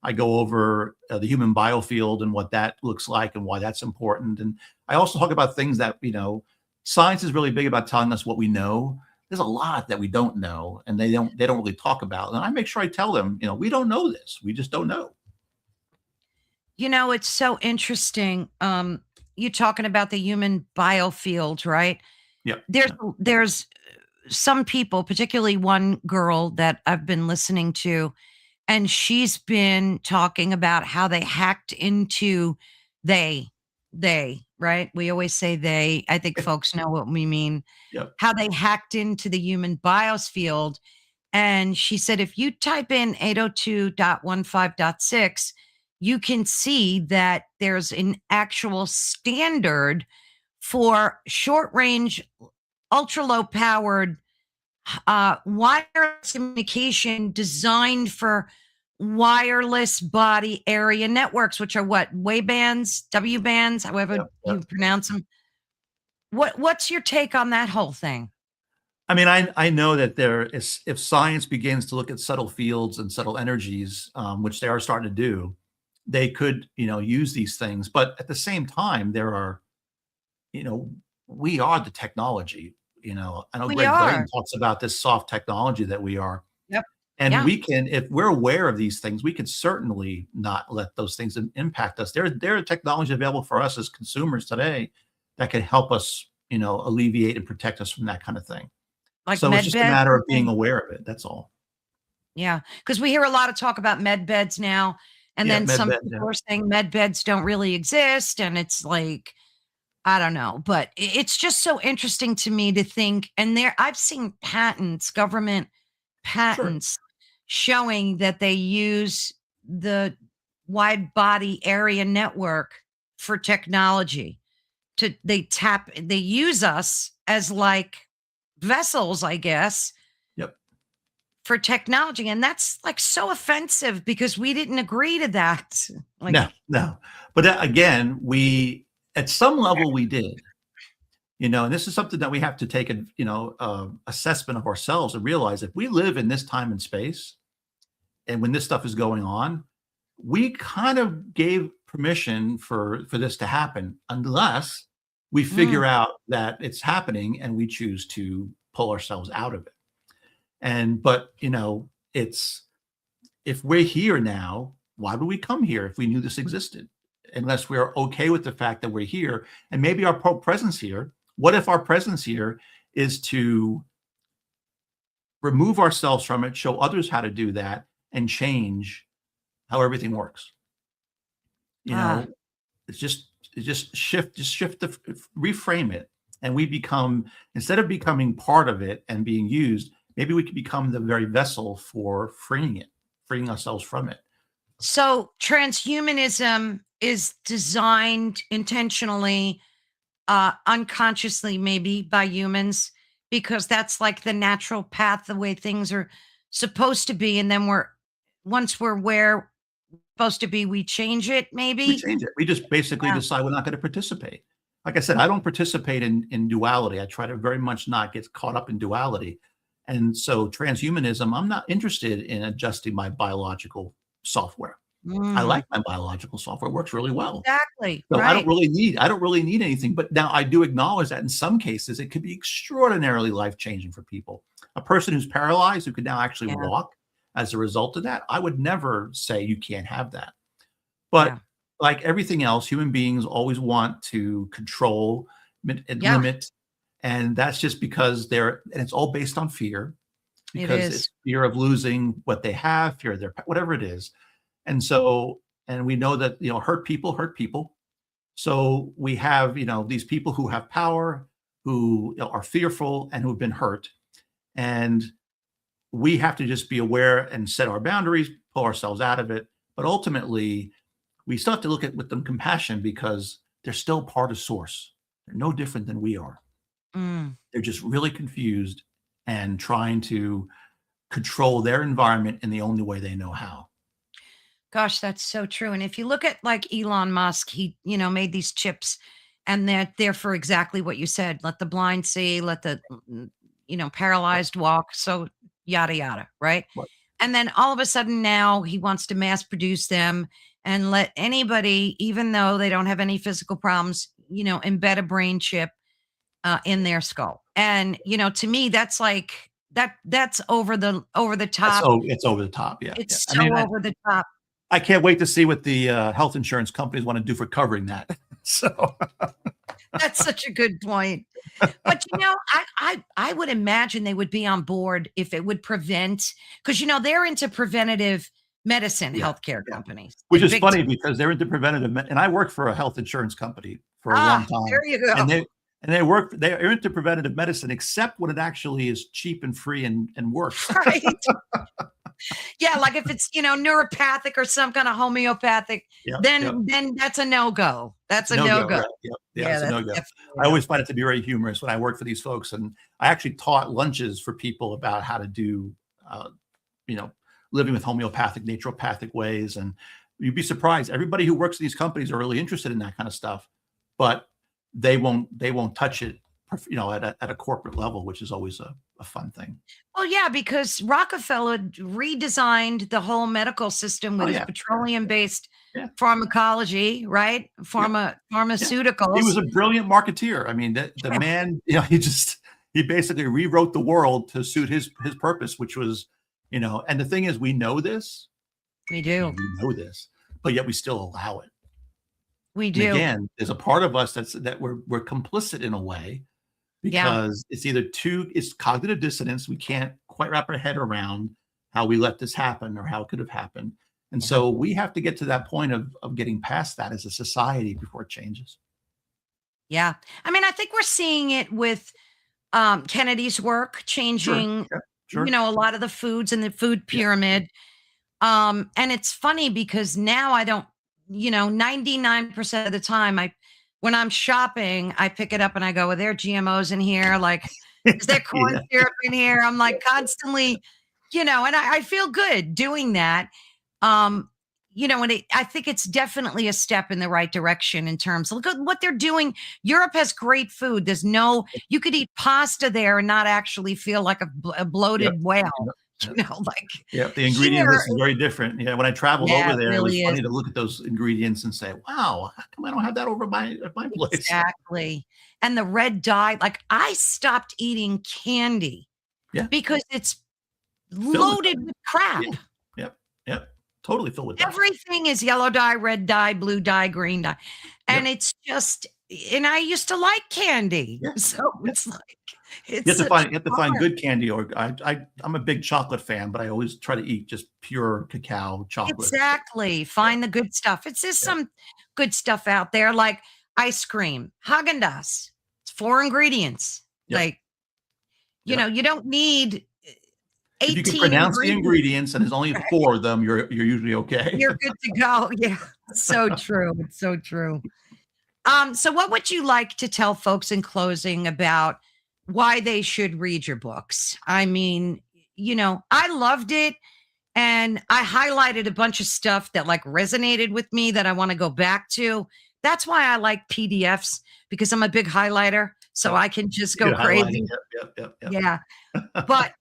I go over the human biofield and what that looks like and why that's important. And I also talk about things that, science is really big about telling us what we know. There's a lot that we don't know, and they don't really talk about. And I make sure I tell them, we don't know this. We just don't know. It's so interesting. You talking about the human biofield, right? Yep. There's some people, particularly one girl that I've been listening to, and she's been talking about how they hacked into they right, we always say they, I think folks know what we mean, Yep. how they hacked into the human bios field. And she said if you type in 802.15.6, you can see that there's an actual standard for short range, ultra low powered wireless communication designed for wireless body area networks, which are what, wavebands, W bands, however Yep. you Yep. pronounce them. What's your take on that whole thing? I mean, I know that there is, if science begins to look at subtle fields and subtle energies, which they are starting to do, they could, use these things. But at the same time, there are, you know, we are the technology. I know We Greg Braden are. talks about this soft technology that we are. Yep. And Yeah. we can, if we're aware of these things, we can certainly not let those things impact us. There are technology available for us as consumers today that can help us, alleviate and protect us from that kind of thing. Like So it's med just a beds matter and of being things. aware of it. That's all. Yeah. Because we hear a lot of talk about med beds now. And Yeah, then some medbed. Yeah, people are saying med beds don't really exist. And it's like, I don't know. But it's just so interesting to me to think. And I've seen patents, government sure. patents showing that they use the wide body area network for technology they use us as like vessels, I guess, Yep. for technology. And that's like so offensive because we didn't agree to that. Like, No, no. But again, at some level, we did. And this is something that we have to take a assessment of ourselves and realize if we live in this time and space, and when this stuff is going on, we kind of gave permission for this to happen, unless we mm, figure out that it's happening and we choose to pull ourselves out of it. But it's, if we're here now, why would we come here if we knew this existed? Unless we're okay with the fact that we're here, and maybe our presence here. What if our presence here is to remove ourselves from it, show others how to do that, and change how everything works? You ah, know, it's just shift reframe it, and we become, instead of becoming part of it and being used, maybe we could become the very vessel for freeing ourselves from it. so transhumanism is designed intentionally, unconsciously, maybe by humans, because that's like the natural path, the way things are supposed to be. And then once we're where we're supposed to be, we change it, We maybe. change it. We just basically Yeah. decide we're not going to participate. Like I said, I don't participate in duality. I try to very much not get caught up in duality. And so transhumanism, I'm not interested in adjusting my biological software. I Mm, like my biological software. It works really well. exactly. So Right. I don't really need anything. But now I do acknowledge that in some cases it could be extraordinarily life-changing for people. A person who's paralyzed who could now actually Yeah. walk as a result of that, I would never say you can't have that. Yeah. But like everything else, human beings always want to control and Yeah. limit. And that's just because and it's all based on fear, It because is. it's fear of losing what they have, fear of their whatever it is. And so, and we know that, hurt people hurt people. So we have, these people who have power, who are fearful and who've been hurt. And we have to just be aware and set our boundaries, pull ourselves out of it. But ultimately, we still have to look at with them compassion, because they're still part of source. They're no different than we are. Mm. They're just really confused and trying to control their environment in the only way they know how. Gosh, that's so true. And if you look at like Elon Musk, he, made these chips and they're there for exactly what you said. Let the blind see, let the, Right. paralyzed walk. So yada, yada. Right. Right. And then all of a sudden now he wants to mass produce them and let anybody, even though they don't have any physical problems, embed a brain chip in their skull. And, to me, that's like, that's over the top. It's over the top. Yeah. Yeah. It's I so mean, over the top. I can't wait to see what the health insurance companies want to do for covering that. So, That's such a good point. But, I would imagine they would be on board if it would prevent, because they're into preventative medicine, Yeah, healthcare yeah. companies. Which is Big funny time. because they're into and I worked for a health insurance company for a long time, There you go. and they're into preventative medicine, except when it actually is cheap and free and works. Right. Yeah, like if it's, neuropathic or some kind of homeopathic, Yep, yep. then that's a no-go. That's It's a a no-go, no-go. right? Yep, yeah, Yeah, it's a that's no-go. definitely I a no. always find it to be very humorous when I work for these folks, and I actually taught lunches for people about how to do, uh, you know, living with homeopathic, naturopathic ways, and you'd be surprised. Everybody who works in these companies are really interested in that kind of stuff, but they won't touch it, at a corporate level, which is always a fun thing. Well, yeah, because Rockefeller redesigned the whole medical system Oh with his yeah, petroleum-based yeah, pharmacology, right? yep, yeah. He Pharmaceuticals. was a brilliant marketeer. I mean, the Yeah, man, he basically rewrote the world to suit his purpose, which was, and the thing is, we know this, we do. we know this, but yet we still allow it. We And do. again, there's a part of us that we're complicit in a way Yeah. because it's cognitive dissonance. We can't quite wrap our head around how we let this happen or how it could have happened. And Yeah. so we have to get to that point of getting past that as a society before it changes. Yeah. I mean, I think we're seeing it with Kennedy's work Sure. changing, Yeah, sure. a lot of the foods in the food Yeah. pyramid. And it's funny because now I don't, 99% of the time when I'm shopping, I pick it up and I go, are there GMOs in here? Like, is there corn Yeah. syrup in here? I'm like constantly, and I feel good doing that. Um, and I think it's definitely a step in the right direction in terms of look at what they're doing. Europe has great food. You could eat pasta there and not actually feel like a Yep. bloated whale, Yep. Yep. like Yeah, the ingredient here. list is very different. Yeah, when I traveled Yeah, over it there, it was really is. funny to look at those ingredients and say, "Wow, how come I don't have that over at my place?" Exactly. And the red dye, like I stopped eating candy Yeah, because it's filled with loaded that. with crap. Yeah, yep, yep, totally filled with that. Everything is yellow dye, red dye, blue dye, green dye. And Yep, it's just, and I used to like candy. yeah, So yeah. it's like, it's such You have to find a bummer. good candy, or I'm a big chocolate fan, but I always try to eat just pure cacao chocolate. Exactly. Yeah, Find the good stuff. It's just yeah, some good stuff out there, like ice cream, Haagen-Dazs. It's 4 ingredients. yep, Like, yep. you don't need If you can 18 pronounce the ingredients. ingredients and there's only 4 of them, you're usually okay. You're good to go. Yeah. So true. It's so true. So what would you like to tell folks in closing about why they should read your books? I mean, I loved it and I highlighted a bunch of stuff that like resonated with me that I want to go back to. That's why I like PDFs because I'm a big highlighter, so Yep. I can just go Good highlighting. crazy. Yep. Yeah. But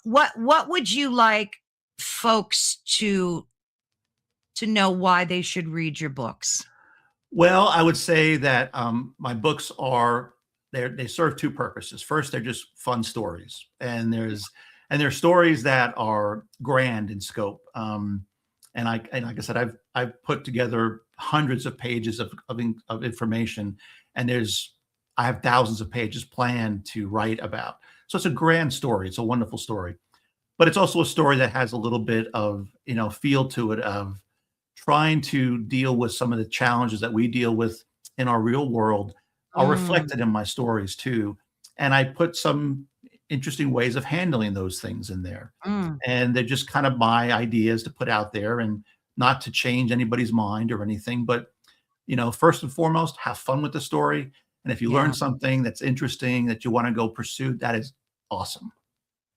what would you like folks to know why they should read your books? Well, I would say that my books they serve two purposes. First, they're just fun stories, and there's stories that are grand in scope. And like I said, I've put together hundreds of pages of information, and I have thousands of pages planned to write about. So it's a grand story. It's a wonderful story, but it's also a story that has a little bit of feel to it of trying to deal with some of the challenges that we deal with in our real world are Mm, reflected in my stories too. And I put some interesting ways of handling those things in there. mm, And they're just kind of my ideas to put out there and not to change anybody's mind or anything. But, first and foremost, have fun with the story. And if you learn yeah. something that's interesting that you want to go pursue, that is awesome.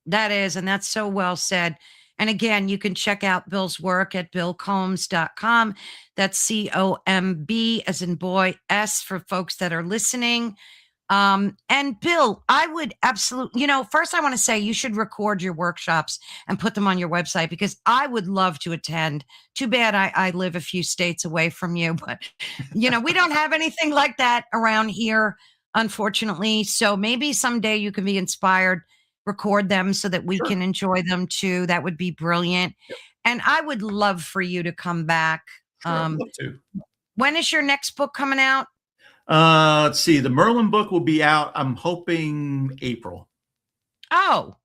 That is, and that's so well said. And again, you can check out Bill's work at billcombs.com. That's COMB as in boy, S for folks that are listening. And Bill, I would absolutely, first I want to say you should record your workshops and put them on your website because I would love to attend. Too bad I live a few states away from you, but we don't have anything like that around here, unfortunately. So maybe someday you can be inspired, record them so that we Sure. can enjoy them too. That would be brilliant. Yep. And I would love for you to come back. Sure. I'd love to. When is your next book coming out? Let's see. The Merlin book will be out, I'm hoping April. Oh,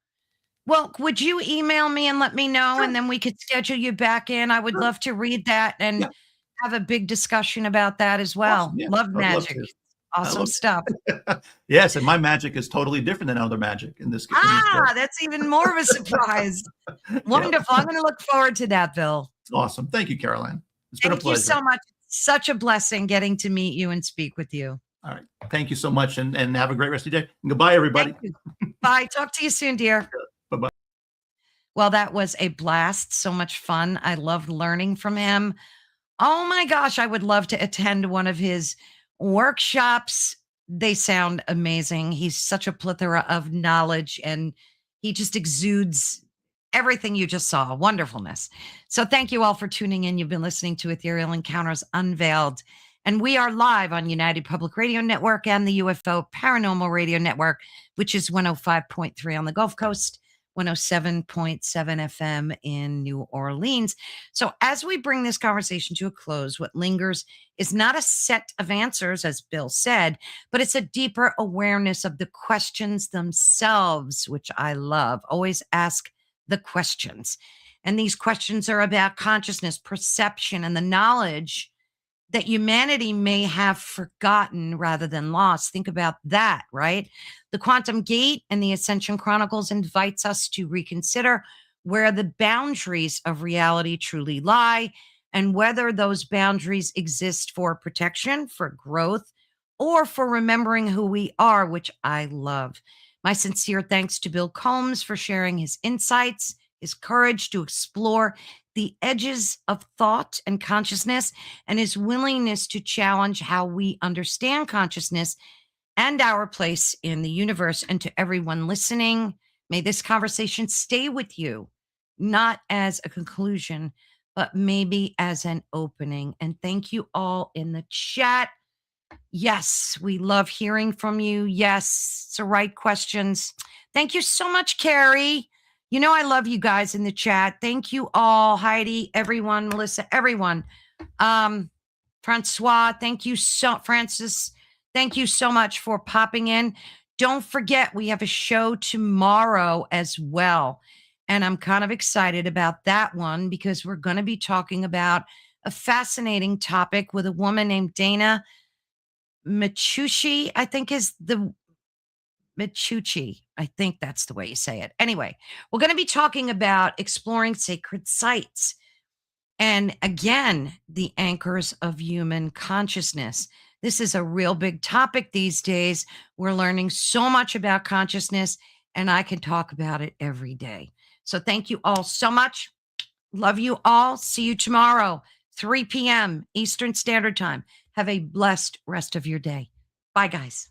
Well, would you email me and let me know, Sure. and then we could schedule you back in? I would Sure. love to read that and Yeah. have a big discussion about that as Awesome. well. Yeah. Love I would love magic. to. I Awesome love stuff. Yes, and my magic is totally different than other magic in this book. That's even more of a surprise. Yeah. Wonderful. I'm gonna look forward to that, Bill. Awesome. Thank you, Caroline. It's been a Thank you pleasure. so much. Such a blessing getting to meet you and speak with you. All right. Thank you so much, and have a great rest of your day. And goodbye, everybody. Thank you. Bye. Talk to you soon, dear. Bye-bye. Well, that was a blast. So much fun. I loved learning from him. Oh my gosh, I would love to attend one of his workshops. They sound amazing. He's such a plethora of knowledge and he just exudes everything you just saw wonderfulness. So, thank you all for tuning in. You've been listening to Ethereal Encounters Unveiled, and we are live on United Public Radio Network and the UFO Paranormal Radio Network, which is 105.3 on the Gulf Coast, 107.7 FM in New Orleans. So, as we bring this conversation to a close, what lingers is not a set of answers, as Bill said, but it's a deeper awareness of the questions themselves, which I love. Always ask the questions. And these questions are about consciousness, perception, and the knowledge that humanity may have forgotten rather than lost. Think about that, right? The Quantum Gate and the Ascension Chronicles invites us to reconsider where the boundaries of reality truly lie and whether those boundaries exist for protection, for growth, or for remembering who we are, which I love. My sincere thanks to Bill Combs for sharing his insights, his courage to explore the edges of thought and consciousness, and his willingness to challenge how we understand consciousness and our place in the universe. And to everyone listening, may this conversation stay with you, not as a conclusion, but maybe as an opening. And thank you all in the chat. Yes, we love hearing from you. Yes, it's the right questions. Thank you so much, Carrie. You know, I love you guys in the chat. Thank you all, Heidi, everyone, Melissa, everyone. Francois, thank you so, Francis, thank you so much for popping in. Don't forget, we have a show tomorrow as well. And I'm kind of excited about that one because we're going to be talking about a fascinating topic with a woman named Dana Machuchi, I think is the Machuchi. I think that's the way you say it. Anyway, we're going to be talking about exploring sacred sites. And again, the anchors of human consciousness. This is a real big topic these days. We're learning so much about consciousness, and I can talk about it every day. So thank you all so much. Love you all. See you tomorrow, 3 p.m. Eastern Standard Time. Have a blessed rest of your day. Bye, guys.